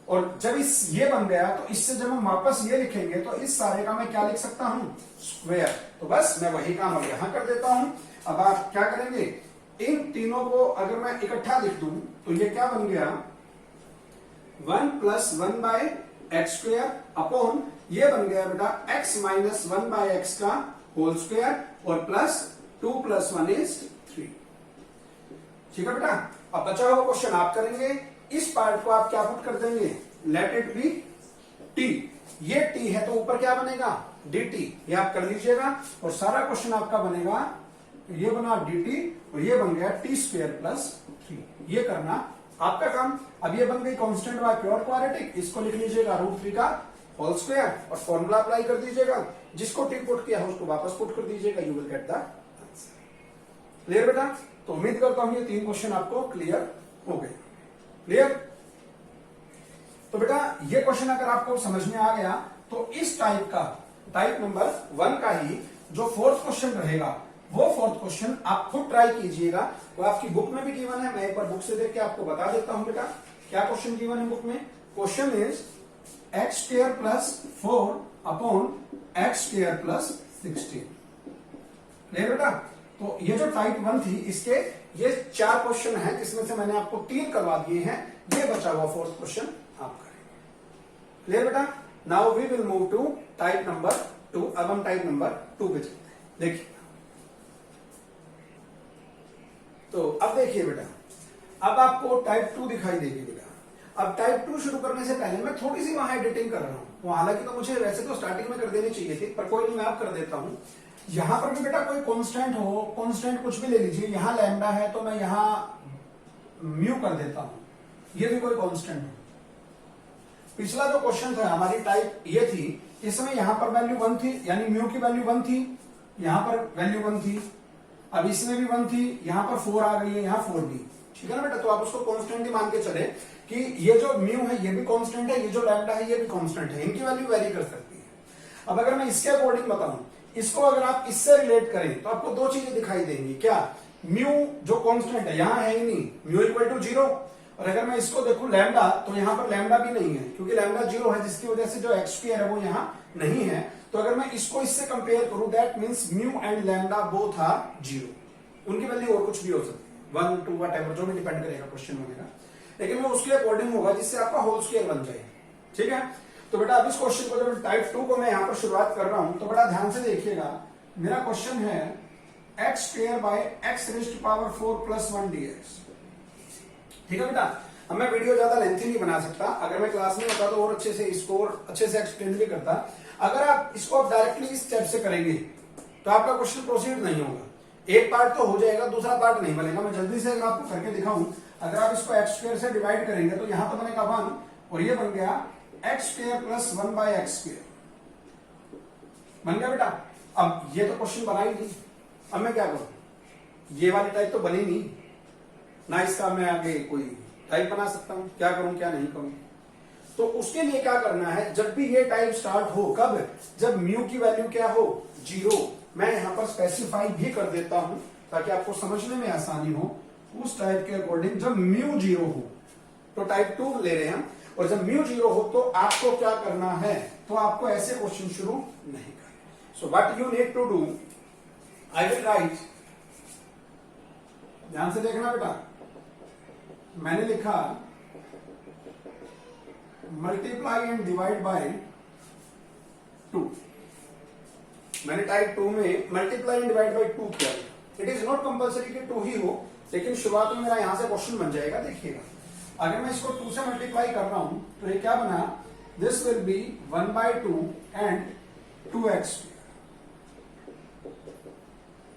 और जब ये बन गया तो इससे जब हम वापस ये लिखेंगे तो इस सारे का मैं क्या लिख सकता हूं स्क्वायर। तो बस मैं वही काम अब यहां कर देता हूं। अब आप क्या करेंगे, इन तीनों को अगर मैं इकट्ठा लिख दूं तो ये क्या बन गया 1 plus 1 by x square upon ये बन गया बेटा x माइनस 1 बाय एक्स का होल स्क्वायर और प्लस 2 प्लस 1 इज 3। ठीक है बेटा, अब बचा हुआ क्वेश्चन आप करेंगे। इस पार्ट को आप क्या पुट कर देंगे, लेट इट बी t। ये t है तो ऊपर क्या बनेगा dt, ये आप कर लीजिएगा और सारा क्वेश्चन आपका बनेगा, ये बना dt और ये बन गया t स्क्वायर प्लस 3। ये करना आपका काम। अब ये बन गई कांस्टेंट बाय प्योर क्वाड्रेटिक, इसको लिख लीजिएगा √3 का होल स्क्वायर और फॉर्मूला अप्लाई कर दीजिएगा, जिसको टी पुट किया है उसको वापस पुट कर दीजिएगा, you will get the answer. Clear बेटा, तो उम्मीद करता हूं ये 3 क्वेश्चन आपको क्लियर हो गए। क्लियर, तो बेटा ये क्वेश्चन अगर आपको समझ में आ गया तो इस टाइप नंबर 1 का ही जो 4th क्वेश्चन रहेगा वो 4th क्वेश्चन आप खुद ट्राई कीजिएगा। वो आपकी बुक में भी गिवन है, मैं एक बार बुक से देख के आपको बता देता हूं बेटा क्या क्वेश्चन गिवन है बुक में। Question is x square plus 4 upon x square plus 16। Clear बेटा, तो ये जो टाइप 1 थी इसके ये 4 क्वेश्चन है, जिसमें से मैंने आपको 3 करवा दिए हैं, ये बचा हुआ 4th क्वेश्चन आप करेंगे। क्लियर बेटा, now we will move to type number 2। अब हम टाइप नंबर 2 पे चलते हैं। देखिए, तो अब देखिए बेटा, अब आपको टाइप 2 दिखाई देगी बेटा। अब टाइप 2 शुरू करने से पहले मैं थोड़ी सी वहां एडिटिंग कर रहा हूं। वो हालांकि तो मुझे वैसे तो स्टार्टिंग में कर देनी चाहिए थी, पर कोई नहीं, मैं आप कर देता हूं। यहां पर भी बेटा कोई कांस्टेंट हो, कांस्टेंट कुछ भी ले लीजिए। यहां लैम्डा है तो मैं यहां म्यू कर देता हूं, ये भी कोई कांस्टेंट हो। पिछला जो क्वेश्चन था हमारी टाइप ये थी, इसमें यहां पर वैल्यू 1 थी, यानी म्यू की वैल्यू 1 थी, यहां पर वैल्यू 1 थी। अब इसमें भी 1 थी, यहां पर 4 आ गई है, यहां 4 भी। ठीक है ना बेटा, तो आप उसको कांस्टेंट ही मान के चले कि ये जो म्यू है ये भी कांस्टेंट है, ये जो लैम्डा है ये भी कांस्टेंट है, इनकी वैल्यू वेरी कर सकती है। अब अगर मैं इसके अकॉर्डिंग बताऊं, इसको अगर आप इससे रिलेट करें तो आपको दो चीजें दिखाई देंगी। क्या? म्यू जो कांस्टेंट है यहां है ही नहीं, म्यू इक्वल टू 0। और अगर मैं इसको देखूं लैम्डा, तो यहां पर लैम्डा भी नहीं है, क्योंकि लैम्डा 0 है, जिसकी वजह से जो एक्स स्क्वायर है वो यहां नहीं है। तो अगर मैं इसको इससे कंपेयर करूं, that means mu and lambda both are 0। उनकी वैल्यू और कुछ भी हो सकती है, 1 2 व्हाटएवर, जो भी डिपेंड करेगा क्वेश्चन बनेगा, लेकिन वो उसके अकॉर्डिंग होगा जिससे आपका होल स्क्वायर बन जाए। ठीक है, तो बेटा अब इस क्वेश्चन को जब टाइप 2 को मैं यहां पर शुरुआत कर रहा हूं, तो बड़ा ध्यान से देखिएगा। मेरा क्वेश्चन है x square by x raised power 4 plus 1 dx। ठीक है बेटा, अब मैं वीडियो ज्यादा लेंथी नहीं बना सकता, अगर मैं क्लास में होता तो और अच्छे से इसको और अच्छे से एक्सप्लेन भी करता। अगर आप इसको डायरेक्टली इस स्टेप से करेंगे तो आपका क्वेश्चन प्रोसीड नहीं होगा, एक पार्ट तो हो जाएगा, दूसरा पार्ट नहीं बनेगा। मैं जल्दी से अगर आपको करके दिखाऊं, अगर आप इसको एक्स स्क्वायर से डिवाइड करेंगे तो यहां तो बनेगा 1 और ये बन गया x square plus 1 by x square, बन गया बेटा। अब ये तो क्वेश्चन बना ही नहीं, अब मैं क्या करूं? ये वाली टाइप तो बनी नहीं ना, इसका मैं आगे कोई टाइप बना सकता हूं, क्या करूं क्या नहीं करूं? तो उसके लिए क्या करना है, जब भी ये टाइप स्टार्ट हो, कब? जब म्यू की वैल्यू क्या हो, 0। मैं यहां पर स्पेसिफाई भी कर देता हूं ताकि आपको समझने में आसानी हो। उस टाइप के अकॉर्डिंग जब म्यू 0 हो तो टाइप 2 ले रहे हैं हम, और जब म्यू 0 हो तो आपको क्या करना है, तो आपको ऐसे क्वेश्चन शुरू नहीं करना। So what you need to do, I will write, ध्यान से देखना बेटा, मैंने लिखा मल्टीप्लाई एंड डिवाइड बाय 2। मैंने टाइप 2 में मल्टीप्लाई एंड डिवाइड बाय 2 किया। इट इज नॉट कंपल्सरी कि 2 ही हो, लेकिन शुरुआत में मेरा यहां से क्वेश्चन बन जाएगा। देखिएगा, अगर मैं इसको 2 से मल्टीप्लाई कर रहा हूं तो ये क्या बना, this will B 1/2 and 2x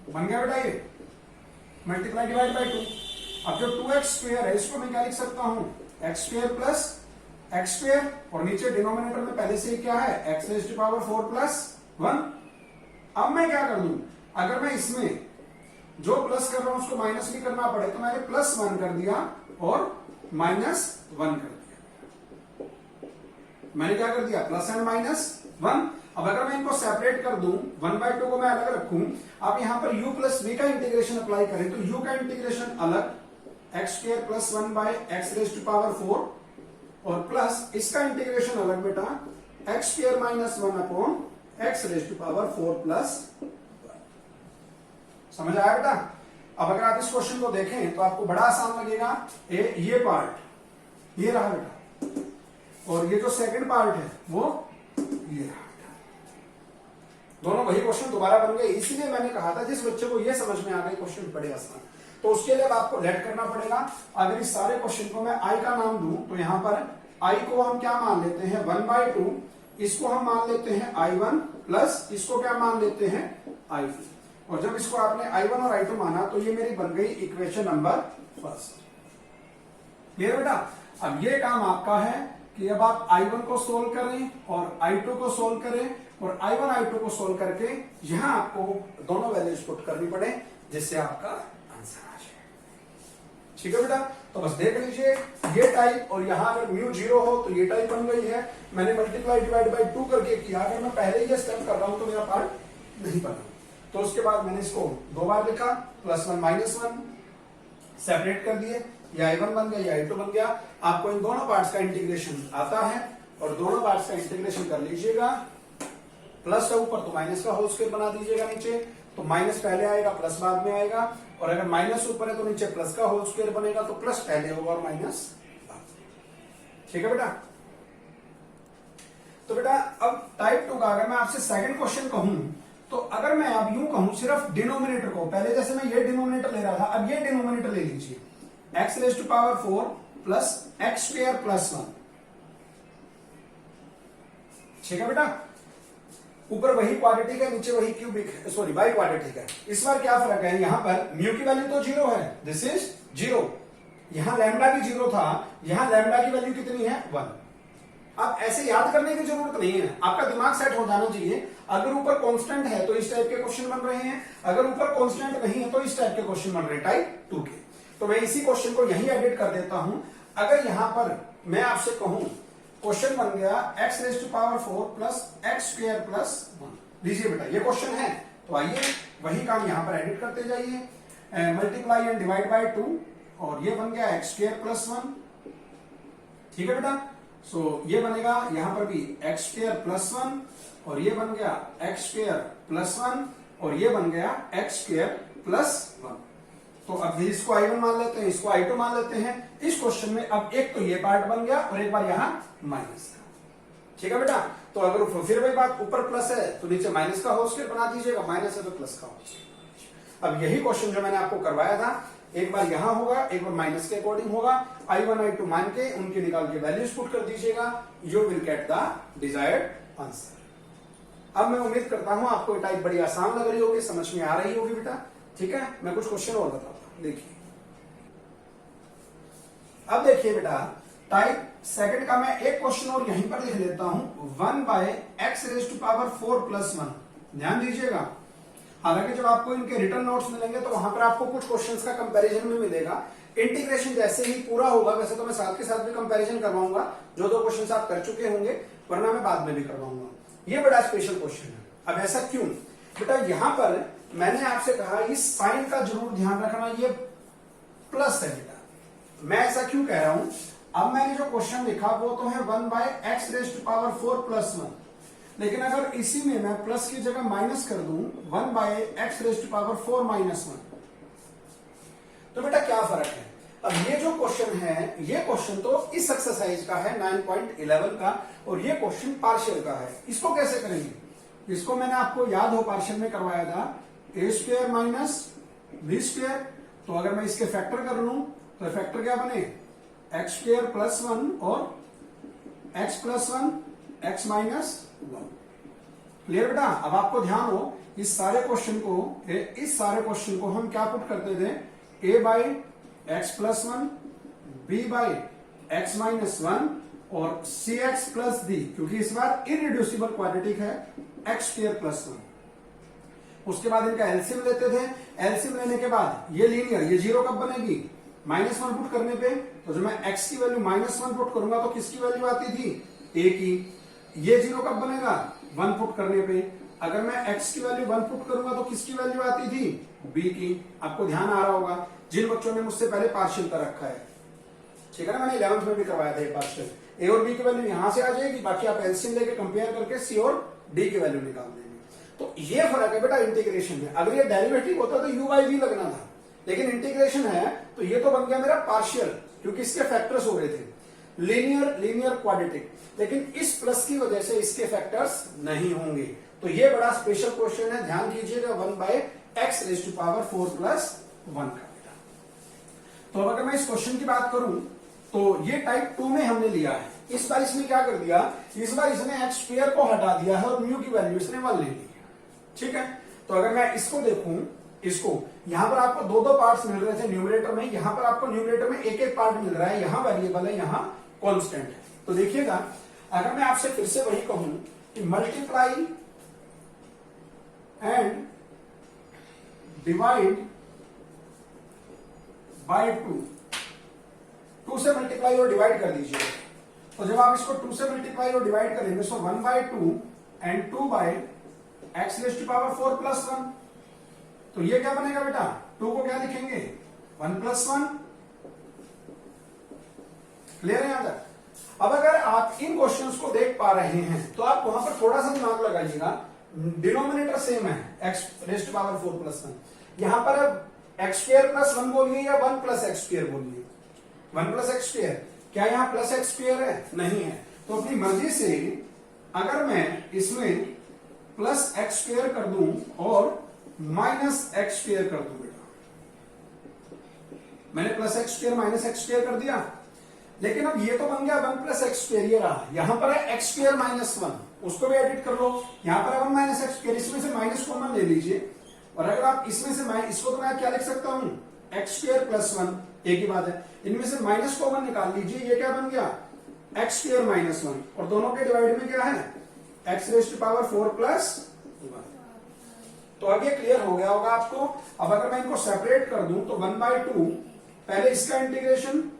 बन गया बेटा। ये मल्टीप्लाई डिवाइड बाय 2। अब जो 2x स्क्वायर है इसको मैं क्या लिख सकता हूं, x square plus x square, और नीचे डिनोमिनेटर में पहले से क्या है, एक्स रेज्ड पावर 4 प्लस 1। अब मैं क्या कर दूं, अगर मैं इसमें जो प्लस कर रहा हूं उसको माइनस भी करना पड़े तो मैंने +1 कर दिया और -1 कर दिया। मैंने क्या कर दिया, प्लस एंड -1। अब अगर मैं इनको सेपरेट कर दूं, 1/2 को मैं अलग रखूं, आप यहां पर u प्लस v का इंटीग्रेशन अप्लाई करें तो u का इंटीग्रेशन अलग, x square plus 1 by x raised power 4, और प्लस इसका इंटीग्रेशन अलग बेटा, x square -1 upon x raised power 4 plus 1। समझ आया बेटा? अब अगर आप इस क्वेश्चन को देखें तो आपको बड़ा आसान लगेगा। ये पार्ट ये रहा बेटा, और ये जो सेकंड पार्ट है वो ये रहा बेटा। दोनों वही क्वेश्चन दोबारा बन गए, इसीलिए मैंने कहा था जिस बच्चे को ये समझ में आ गए क्वेश्चन बड़े आसान, तो उसके लिए आपको लेट करना पड़ेगा। अगर इस सारे क्वेश्चन को मैं आई का नाम दूं तो यहां पर आई को हम क्या मान लेते हैं, 1/2, इसको हम मान लेते हैं I1 प्लस इसको क्या मान लेते हैं, I2। और जब इसको आपने I1 और I2 माना तो ये मेरी बन गई इक्वेशन नंबर 1। क्लियर बेटा? अब ये काम आपका है कि अब आप I1 को सोल्व करें और I2 को सोल्व करें, और I1 I2 को सोल्व करके यहां आपको दोनों वैल्यूज पुट करनी पड़े जिससे आपका आंसर आ जाए। ठीक है बेटा? तो बस देख लीजिए, ये टाइप और यहां अगर म्यू 0 हो तो ये टाइप बन गई है। मैंने मल्टीप्लाई डिवाइड बाय 2 करके किया, अगर मैं पहले ही स्टेप कर रहा हूं तो मेरा पार्ट नहीं बना। तो उसके बाद मैंने इसको 2 बार लिखा, +1 -1 सेपरेट कर दिए, ये I1 बन गया, ये I2 बन गया। आपको इन दोनों पार्ट्स का इंटीग्रेशन आता है और दोनों पार्ट्स का इंटीग्रेशन कर लीजिएगा। प्लस है ऊपर तो माइनस का होल स्क्वायर बना दीजिएगा नीचे, तो माइनस पहले आएगा प्लस बाद में आएगा, और अगर माइनस ऊपर है तो नीचे प्लस का होल स्क्वायर बनेगा, तो प्लस पहले होगा और माइनस बाद में। ठीक है बेटा? तो बेटा अब टाइप 2 का अगर मैं आपसे सेकंड क्वेश्चन कहूं, तो अगर मैं अब यूं कहूं सिर्फ डिनोमिनेटर को, पहले जैसे मैं ये डिनोमिनेटर ले रहा था, अब ये डिनोमिनेटर ले लीजिए, x raise to power 4 plus x square plus 1। ठीक है बेटा, ऊपर वही क्वाड्रेटिक है, नीचे वही क्यूबिक है, सॉरी बाई क्वाड्रेटिक है। इस बार क्या फर्क है, यहां पर म्यू की वैल्यू तो 0 है, दिस इज 0। यहां लैम्डा भी 0 था, यहां लैम्डा की वैल्यू कितनी है 1। अब ऐसे याद करने की जरूरत नहीं है, आपका दिमाग सेट हो जाना चाहिए। अगर ऊपर कांस्टेंट है तो इस टाइप के क्वेश्चन बन रहे हैं, अगर ऊपर कांस्टेंट नहीं है तो इस टाइप के क्वेश्चन बन रहे हैं टाइप 2 के। तो मैं इसी क्वेश्चन को यहीं एडिट कर देता हूं। अगर यहां पर मैं आपसे कहूं क्वेश्चन बन गया x raise to power 4 plus x square plus 1। लीजिए बेटा ये क्वेश्चन है, तो आइए वही काम यहां पर एडिट करते जाइए। मल्टीप्लाई एंड डिवाइड बाय 2, और ये बन गया एक्स स्क्वायर प्लस 1। ठीक है बेटा, सो ये बनेगा यहां पर भी एक्स स्क्वायर प्लस 1, और ये बन गया एक्स स्क्वायर प्लस 1, और ये बन गया एक्स स्क्वायर प्लस 1। तो अब इसको I1 मान लेते हैं, इसको I2 मान लेते हैं। इस क्वेश्चन में अब एक तो ये पार्ट बन गया और एक बार यहां माइनस का। ठीक है बेटा, तो अगर फिर वही बात, ऊपर प्लस है तो नीचे माइनस का होल स्क्वायर बना दीजिएगा, माइनस है तो प्लस का होल स्क्वायर। अब यही क्वेश्चन जो मैंने आपको करवाया था, एक बार यहां होगा, एक बार माइनस के अकॉर्डिंग होगा। I1 I2 मान के उनके निकाल के वैल्यूज पुट कर दीजिएगा, you will get the desired answer. अब मैं उम्मीद करता हूं आपको टाइप बड़ी आसान लग रही होगी, समझ में आ रही होगी बेटा। ठीक है, मैं कुछ क्वेश्चन और बताता हूं, देखिए। अब देखिए बेटा, टाइप सेकंड का मैं एक क्वेश्चन और यहीं पर लिख लेता हूं, 1 by x raise to power 4 plus 1। ध्यान दीजिएगा, हालांकि जब आपको इनके रिटर्न नोट्स मिलेंगे तो वहां पर आपको कुछ क्वेश्चंस का कंपैरिजन में मिलेगा। इंटीग्रेशन जैसे ही पूरा होगा, वैसे तो मैं साथ के साथ भी कंपैरिजन करवाऊंगा, जो दो क्वेश्चंस आप कर चुके होंगे, वरना मैं बाद में भी करवाऊंगा। ये बड़ा स्पेशल क्वेश्चन है। अब ऐसा क्यों बेटा, यहां पर मैंने आपसे कहा इस साइन का जरूर ध्यान रखना, ये प्लस है बेटा। मैं ऐसा क्यों कह रहा हूं, अब मैंने जो क्वेश्चन लिखा वो तो है 1 by x raise to power 4 plus 1, लेकिन अगर इसी में मैं प्लस की जगह माइनस कर दूं 1 by x raise to power 4 minus 1, तो बेटा क्या फर्क है। अब ये जो क्वेश्चन है, ये क्वेश्चन तो इस एक्सरसाइज का है 9.11 का, और ये क्वेश्चन पार्शियल का है। इसको कैसे करेंगे, इसको मैंने आपको याद हो पार्शियल में करवाया था, ए स्क्वायर माइनस बी स्क्वायर। तो अगर मैं इसके फैक्टर कर लूं तो फैक्टर क्या बने, एक्स स्क्वायर प्लस 1 और x plus 1 x minus 1। Clear बेटा। अब आपको ध्यान हो, इस सारे क्वेश्चन को हम क्या पुट करते थे, a by x plus 1, b by x minus 1 और सी एक्स प्लस डी, क्योंकि इस बार इरिड्यूसिबल क्वाड्रेटिक है, एक्स स्क्वायर प्लस 1। उसके बाद इनका एलसीएम लेते थे, एलसीएम लेने के बाद ये लीनियर, ये जीरो कब बनेगी, -1 पुट करने पे। तो जब मैं x की वैल्यू -1 पुट करूंगा तो किसकी वैल्यू आती थी, a की। ये जीरो कब बनेगा, 1 पुट करने पे। अगर मैं x की वैल्यू 1 पुट करूंगा तो किसकी वैल्यू आती थी, b की। आपको ध्यान आ रहा होगा, जिन बच्चों ने मुझसे पहले पार्शियल कर रखा है, ठीक है ना, मैंने 11th में भी करवाया था ये पार्शियल। a और b की वैल्यू यहां से आ जाएगी, बाकी आप एलसीएम लेके कंपेयर करके c और d की वैल्यू निकाल देंगे। तो ये फर्क है बेटा इंटीग्रेशन में। अगर ये डेरिवेटिव होता तो u बाई v लगना था, लेकिन इंटीग्रेशन है तो ये तो बन गया मेरा पार्शियल, क्योंकि इसके फैक्टर्स हो रहे थे लीनियर क्वाड्रेटिक, लेकिन इस प्लस की वजह से इसके फैक्टर्स नहीं होंगे। तो ये बड़ा स्पेशल क्वेश्चन है, ध्यान कीजिएगा, 1 by x raise to power 4 plus 1 का बेटा। तो अगर मैं इस क्वेश्चन की बात करूं तो ये टाइप 2 में हमने लिया है। इस बार इसने क्या कर दिया, इस बार इसने एक्स स्क्वायर को हटा दिया है और म्यू की वैल्यू इसने 1 ले ली। ठीक है, तो अगर मैं इसको देखूं, इसको यहां पर आपको दो पार्ट्स मिल रहे थे न्यूमरेटर में, यहां पर आपको न्यूमरेटर में एक पार्ट मिल रहा है, यहां वेरिएबल है, यहां कांस्टेंट है। तो देखिएगा, अगर मैं आपसे फिर से वही कहूं कि मल्टीप्लाई एंड डिवाइड बाय 2 से मल्टीप्लाई और डिवाइड कर दीजिए। तो जब आप इसको 2 से मल्टीप्लाई और डिवाइड करेंगे तो 1 by 2 and 2 by x raise to power 4 plus 1। तो ये क्या बनेगा बेटा, 2 को क्या लिखेंगे, 1 प्लस 1। क्लियर है यहां तक। अब अगर आप इन क्वेश्चंस को देख पा रहे हैं तो आप वहां पर थोड़ा सा दिमाग लगाइएगा, डिनोमिनेटर सेम है, x raise to power 4 plus 1। यहां पर अब एक्स स्क्वायर प्लस 1 बोलिए या 1 प्लस एक्स स्क्वायर बोलिए, 1 प्लस एक्स स्क्वायर। क्या यहां प्लस एक्स स्क्वायर है, नहीं है। तो अपनी मर्जी से अगर मैं इसमें प्लस एक्स स्क्वेयर कर दूं और माइनस एक्स स्क्वेयर कर दूं बेटा, मैंने plus x square minus x square कर दिया, लेकिन अब ये तो बन गया 1 प्लस एक्स स्क्वेयर, ये रहा, यहां पर है एक्स स्क्वेयर माइनस 1, उसको भी एडिट कर लो, यहां पर है 1 माइनस एक्स स्क्वेयर, इसमें से माइनस कॉमन ले लीजिए, और अगर आप इसमें से इसको तो मैं क्या लिख सकता हूं, एक्स स्क्वेयर प्लस 1, एक ही बात है, इनमें से माइनस कॉमन निकाल लीजिए, ये क्या बन गया एक्स स्क्वेयर माइनस 1, और दोनों के डिवाइड में क्या है x raise to power 4 plus 1। तो अब ये क्लियर हो गया होगा आपको। अब अगर मैं इनको सेपरेट कर दूं तो 1/2, पहले इसका integration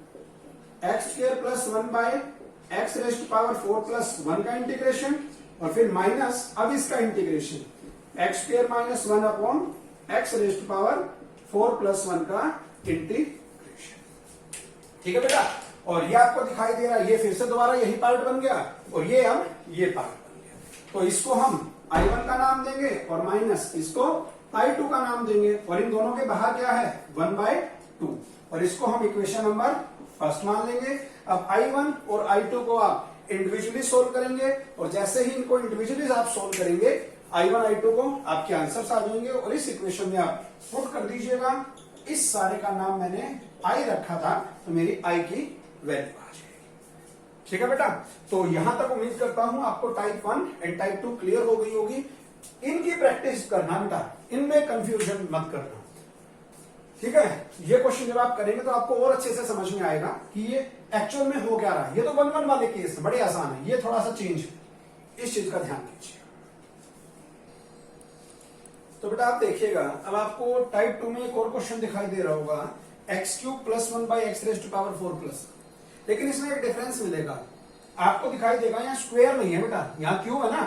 x square plus 1 by x raise to power 4 plus 1 का इंटीग्रेशन, और फिर माइनस अब इसका integration x square minus 1 upon x raise to power 4 plus 1 का इंटीग्रेशन। ठीक है बेटा, और ये आपको दिखाई दे रहा है, ये फिर से दोबारा यही पार्ट बन गया, और ये अब ये पार्ट बन गया, तो इसको हम I1 का नाम देंगे और माइनस इसको I2 का नाम देंगे, और इन दोनों के बाहर क्या है 1/2, और इसको हम इक्वेशन नंबर फर्स्ट मान लेंगे। अब I1 और I2 को आप इंडिविजुअली सोल्व करेंगे, और जैसे ही इनको इंडिविजुअली आप सोल्व करेंगे I1 I2 को आपके आंसर्स आ जाएंगे, और इस इक्वेशन में आप पुट कर दीजिएगा। इस सारे का नाम मैंने I रखा था, तो मेरी I की वैल्यू आ जाएगी। ठीक है बेटा, तो यहां तक उम्मीद करता हूं आपको टाइप 1 एंड टाइप 2 क्लियर हो गई होगी। इनकी प्रैक्टिस करना बेटा, इनमें कंफ्यूजन मत करना। ठीक है, ये क्वेश्चन जब आप करेंगे तो आपको और अच्छे से समझ में आएगा कि ये एक्चुअल में हो क्या रहा है। ये तो 1-1 वाले केस बड़े आसान है, ये थोड़ा सा चेंज है, इस चीज का ध्यान दीजिए। तो बेटा आप देखिएगा, अब आपको टाइप 2 में एक और क्वेश्चन दिखाई दे रहा होगा, x cube plus 1 by x raise to power 4 plus, लेकिन इसमें एक डिफरेंस मिलेगा, आपको दिखाई देगा यहाँ स्क्वायर नहीं है बेटा, यहाँ क्यूब है ना।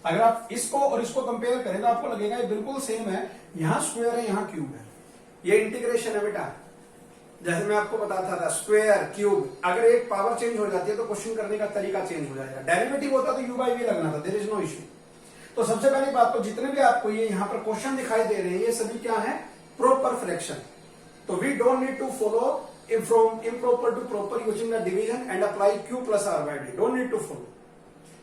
अगर आप इसको और इसको कंपेयर करें तो आपको लगेगा ये बिल्कुल सेम है, यहाँ स्क्वायर है यहाँ क्यूब है। ये इंटीग्रेशन है बेटा, जैसे मैं आपको बताता था स्क्वायर क्यूब, अगर एक पावर चेंज हो जाती है तो क्वेश्चन करने का तरीका चेंज हो जाएगा। डेरिवेटिव होता तो u/v लगना था, देयर इज नो इश्यू। तो सबसे पहली बात तो जितने भी आपको ये यहाँ पर क्वेश्चन दिखाई दे रहे हैं ये सभी क्या है, प्रॉपर फ्रैक्शन। तो we don't need to follow from improper to proper using the division and apply q plus r by d, don't need to follow.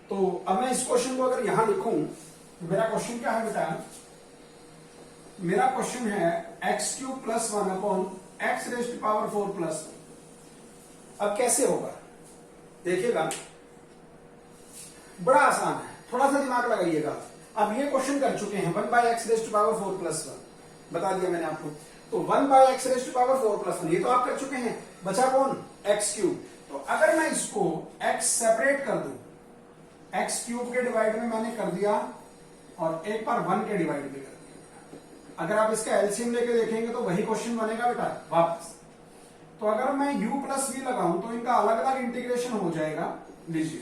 तो अब मैं इस क्वेश्चन को अगर यहां लिखूं तो मेरा क्वेश्चन क्या है बेटा, मेरा क्वेश्चन है x cube plus 1 upon x raise to power 4 plus. अब कैसे होगा देखिएगा, बड़ा आसान है, थोड़ा सा दिमाग लगाइएगा। अब ये क्वेश्चन कर चुके हैं 1 by x raise to power 4 plus 1, बता दिया मैंने आपको। तो 1 by x raise to power 4 plus 1 ये तो आप कर चुके हैं, बचा कौन एक्स क्यूब। तो अगर मैं इसको एक्स सेपरेट कर दूं, एक्स क्यूब के डिवाइड में मैंने कर दिया और एक बार 1 के डिवाइड में कर दिया, अगर आप इसका एलसीएम लेके देखेंगे तो वही क्वेश्चन बनेगा बेटा वापस। तो अगर मैं u प्लस v लगाऊं तो इनका अलग अलग इंटीग्रेशन हो जाएगा, लीजिए,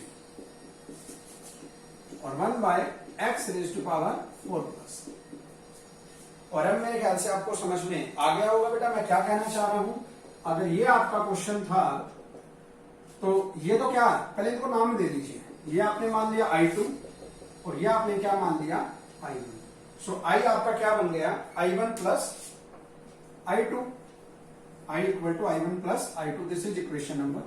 और 1 by x raise to power 4 plus. और अब मेरे ख्याल से आपको समझ में आ गया होगा बेटा मैं क्या कहना चाह रहा हूं। अगर ये आपका क्वेश्चन था तो ये तो क्या, पहले इनको नाम दे दीजिए, ये आपने मान लिया I2 और ये आपने क्या मान लिया I1। सो I आपका क्या बन गया I1 plus I2, I equal to I1 plus I2, this is equation number.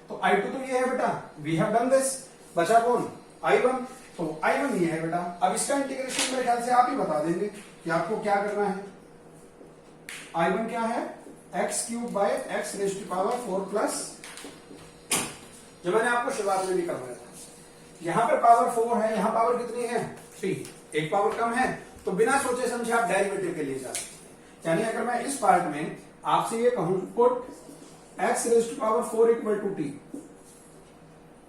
तो I2 तो ये है बेटा, वी हैव डन दिस, बचा कौन I1, तो I1 ये है बेटा। अब इसका इंटीग्रेशन मेरे ख्याल से आप ही बता देंगे कि आपको क्या करना है। I1 क्या है x cube by x raise to power 4 plus, जो मैंने आपको शुरुआत में भी करवाया था। यहां पर पावर 4 है, यहां पावर कितनी है 3, एक पावर कम है, तो बिना सोचे समझे आप डेरिवेटिव के लिए जा सकते हैं। यानी अगर मैं इस पार्ट में आपसे ये कहूं put x raise to power 4 equal to t,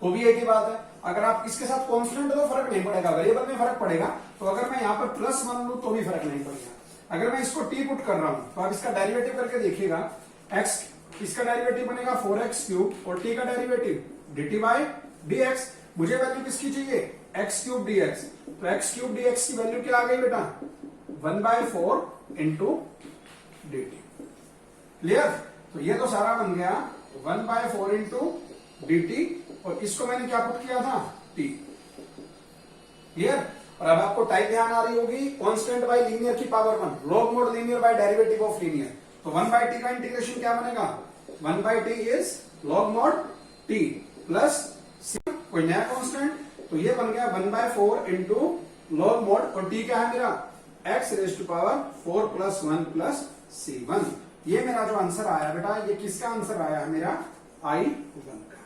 तो भी एक ही बात है। अगर आप इसके साथ कॉन्स्टेंट तो फर्क नहीं पड़ेगा, वेरिएबल में फर्क पड़ेगा। तो अगर मैं यहाँ पर प्लस मान लूं तो भी फर्क नहीं पड़ेगा। अगर मैं इसको टी पुट कर रहा हूं तो आप इसका डेरिवेटिव करके देखिएगा, एक्स इसका डेरिवेटिव बनेगा 4x क्यूब और टी का डेरिवेटिव dt बाय dx। मुझे वैल्यू किसकी चाहिए एक्स क्यूब dx, तो एक्स क्यूब dx की वैल्यू क्या आ गई बेटा 1/4 इंटू dt। क्लियर, तो ये तो सारा बन गया 1/4 इंटू dt, और इसको मैंने क्या पुट किया था t। क्लियर, और अब आपको टाइप ध्यान आ रही होगी, कांस्टेंट बाय लीनियर की power 1, log mod linear by derivative of linear. तो 1/t का इंटीग्रेशन क्या बनेगा 1/t is log mod t plus कोई नया कांस्टेंट, तो ये बन गया 1/4 इंटू लॉग मॉड, और टी क्या है मेरा x raise to power 4 + 1 + c1। ये मेरा जो आंसर आया बेटा, ये किसका आंसर आया है मेरा I1 का,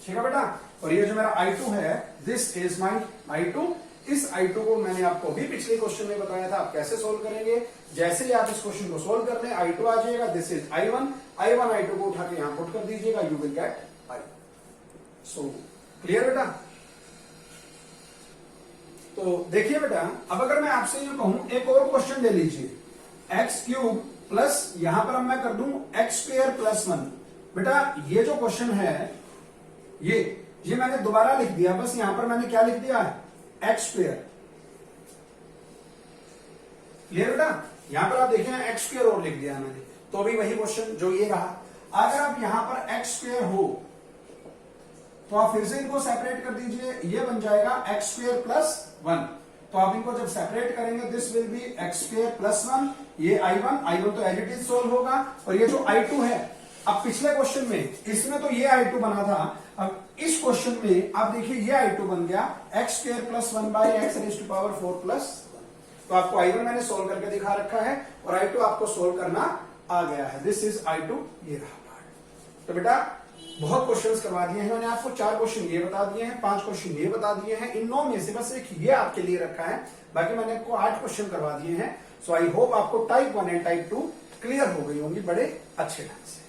ठीक है बेटा। और ये जो मेरा I2 है, दिस इज माई I2। इस I2 को मैंने आपको भी पिछले क्वेश्चन में बताया था आप कैसे सोल्व करेंगे। जैसे ही आप इस क्वेश्चन को सोल्व कर लें I2 आ जाएगा, दिस इज I1। I2 को उठा के यहां पुट कर दीजिएगा, you will get I। So clear बेटा। तो देखिए बेटा, अब अगर मैं आपसे ये कहूं एक और क्वेश्चन ले लीजिए, x³ प्लस यहां पर अब मैं कर दूं x² + 1। बेटा ये जो क्वेश्चन है ये मैंने दोबारा लिख दिया, बस यहां पर मैंने क्या लिख दिया है x²। क्लियर बेटा, यहां पर आप देखें x² और लिख दिया मैंने, तो भी वही क्वेश्चन जो ये रहा। अगर आप यहां पर x² हो तो आप फिर से इनको सेपरेट कर दीजिए, ये बन जाएगा x² + 1। तो आप इनको जब सेपरेट करेंगे दिस विल बी x² + 1, ये I1 तो एज इट इज सोल्व होगा। और ये जो I2 है, अब पिछले क्वेश्चन में इसमें तो ये I2 बना था, अब इस क्वेश्चन में आप देखिए ये I2 बन गया x² + 1/x raise to power 4 + 1। तो आपको I1 मैंने सोल्व करके दिखा रखा है और I2 आपको सोल्व करना आ गया है, दिस इज I2, ये रहा पार्ट। तो बेटा बहुत क्वेश्चंस करवा दिए हैं मैंने आपको, 4 क्वेश्चन ये बता दिए हैं, 5 क्वेश्चन ये बता दिए हैं, इन 9 में से बस एक ये आपके लिए रखा है, बाकी मैंने आपको 8 क्वेश्चन करवा दिए हैं। सो आई होप आपको टाइप 1 एंड टाइप 2 क्लियर हो गई होंगी बड़े अच्छे ढंग से।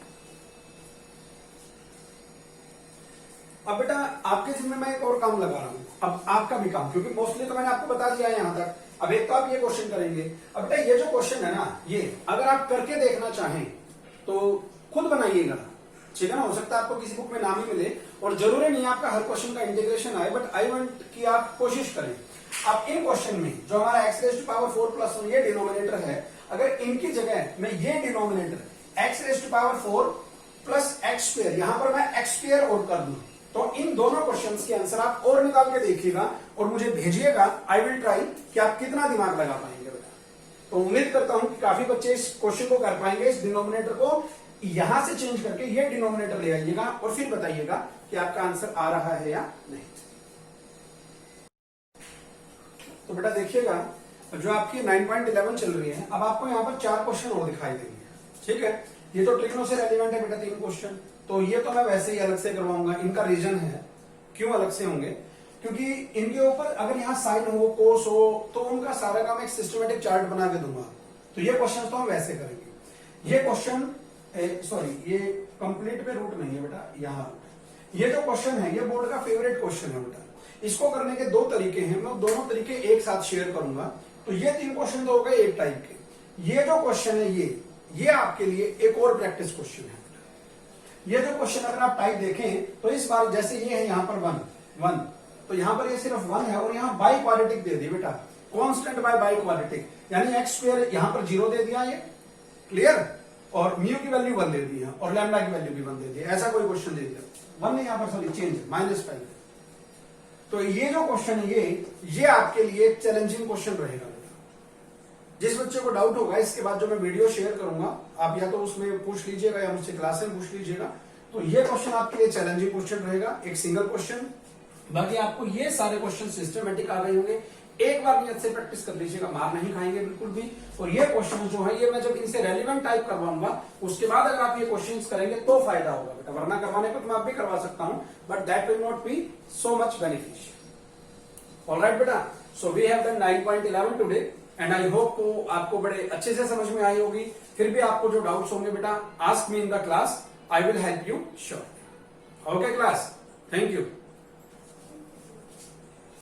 अब बेटा आपके जिम्मे मैं एक और काम लगा रहा हूं, अब आपका भी काम, क्योंकि मोस्टली तो मैंने आपको बता दिया है यहां तक। अब एक तो आप ये क्वेश्चन करेंगे, अब बेटा ये जो क्वेश्चन है ना, ये अगर आप करके देखना चाहें तो खुद बनाइएगा, ठीक है ना। हो सकता है आपको किसी बुक में नाम ही मिले, और जरूरी नहीं है आपका हर क्वेश्चन का इंटीग्रेशन आए, बट आई वांट कि आप कोशिश करें। आप इन क्वेश्चन में जो हमारा x रेज टू पावर 4 + 1 ये डिनोमिनेटर है, अगर इनकी जगह मैं ये denominator x raise to power 4 + x², यहां पर मैं x² और कर दूं, तो इन दोनों क्वेश्चंस के आंसर आप और निकाल के देखिएगा और मुझे भेजिएगा। आई विल ट्राई कि आप कितना दिमाग लगा पाएंगे बेटा। तो उम्मीद करता हूं कि काफी बच्चे इस क्वेश्चन को कर पाएंगे, इस डिनोमिनेटर को यहां से चेंज करके ये डिनोमिनेटर ले आइएगा और फिर बताइएगा कि आपका आंसर आ रहा है या नहीं। तो बेटा देखिएगा, जो आपकी 9.11 चल रही है, अब आपको यहां पर 4 क्वेश्चन और दिखाई देंगे, ठीक है। ये तो ट्रिग्नो से रेलिवेंट है बेटा 3 क्वेश्चन, तो ये तो मैं वैसे ही अलग से करवाऊंगा। इनका रीजन है क्यों अलग से होंगे, क्योंकि इनके ऊपर अगर यहाँ साइन हो, कोस हो, तो उनका सारा काम एक सिस्टमेटिक चार्ट बना के दूंगा। तो ये क्वेश्चन तो हम वैसे करेंगे। ये क्वेश्चन सॉरी, ये कंप्लीट पे रूट नहीं है बेटा, यहाँ ये जो क्वेश्चन है ये बोर्ड का फेवरेट क्वेश्चन है बेटा। इसको करने के 2 तरीके हैं, मैं दोनों तरीके एक साथ शेयर करूंगा। तो ये 3 क्वेश्चन तो हो गए एक टाइप के। ये जो क्वेश्चन है ये आपके लिए एक और प्रैक्टिस क्वेश्चन है। ये जो क्वेश्चन अगर आप टाइप देखें तो इस बार जैसे ये है यहाँ पर 1, तो यहाँ पर ये सिर्फ 1 है और यहाँ बाई क्वाड्रेटिक दे दी बेटा, कांस्टेंट बाई क्वाड्रेटिक, यानी x² यहाँ पर 0 दे दिया ये, क्लियर, और म्यू की वैल्यू 1 दे दी है और लैम्डा की वैल्यू भी 1 दे दी, ऐसा कोई क्वेश्चन दे दिया। 1 नहीं यहाँ पर सॉरी चेंज -5। तो ये जो क्वेश्चन है ये आपके लिए चैलेंजिंग क्वेश्चन रहेगा। जिस बच्चे को डाउट होगा इसके बाद जो मैं वीडियो शेयर करूंगा, आप या तो उसमें पूछ लीजिएगा या मुझसे क्लास में पूछ लीजिएगा। तो ये क्वेश्चन आपके लिए चैलेंजिंग क्वेश्चन रहेगा, एक सिंगल क्वेश्चन। बाकी आपको ये सारे क्वेश्चन सिस्टमेटिक आ गए होंगे, एक बार नियत से प्रैक्टिस कर लीजिएगा, मार नहीं खाएंगे बिल्कुल भी। और ये क्वेश्चन जो है ये मैं जब इनसे रेलिवेंट टाइप करवाऊंगा उसके बाद अगर आप ये क्वेश्चन करेंगे तो फायदा होगा बेटा, वरना करवाने को तो मैं आप भी करवा सकता हूं, but that will not be so much beneficial. Alright बेटा, so we have done 9.11 today and I hope को आपको बड़े अच्छे से समझ में आई होगी। फिर भी आपको जो डाउट्स होंगे बेटा, ask me in the class, I will help you sure. Okay class, thank you.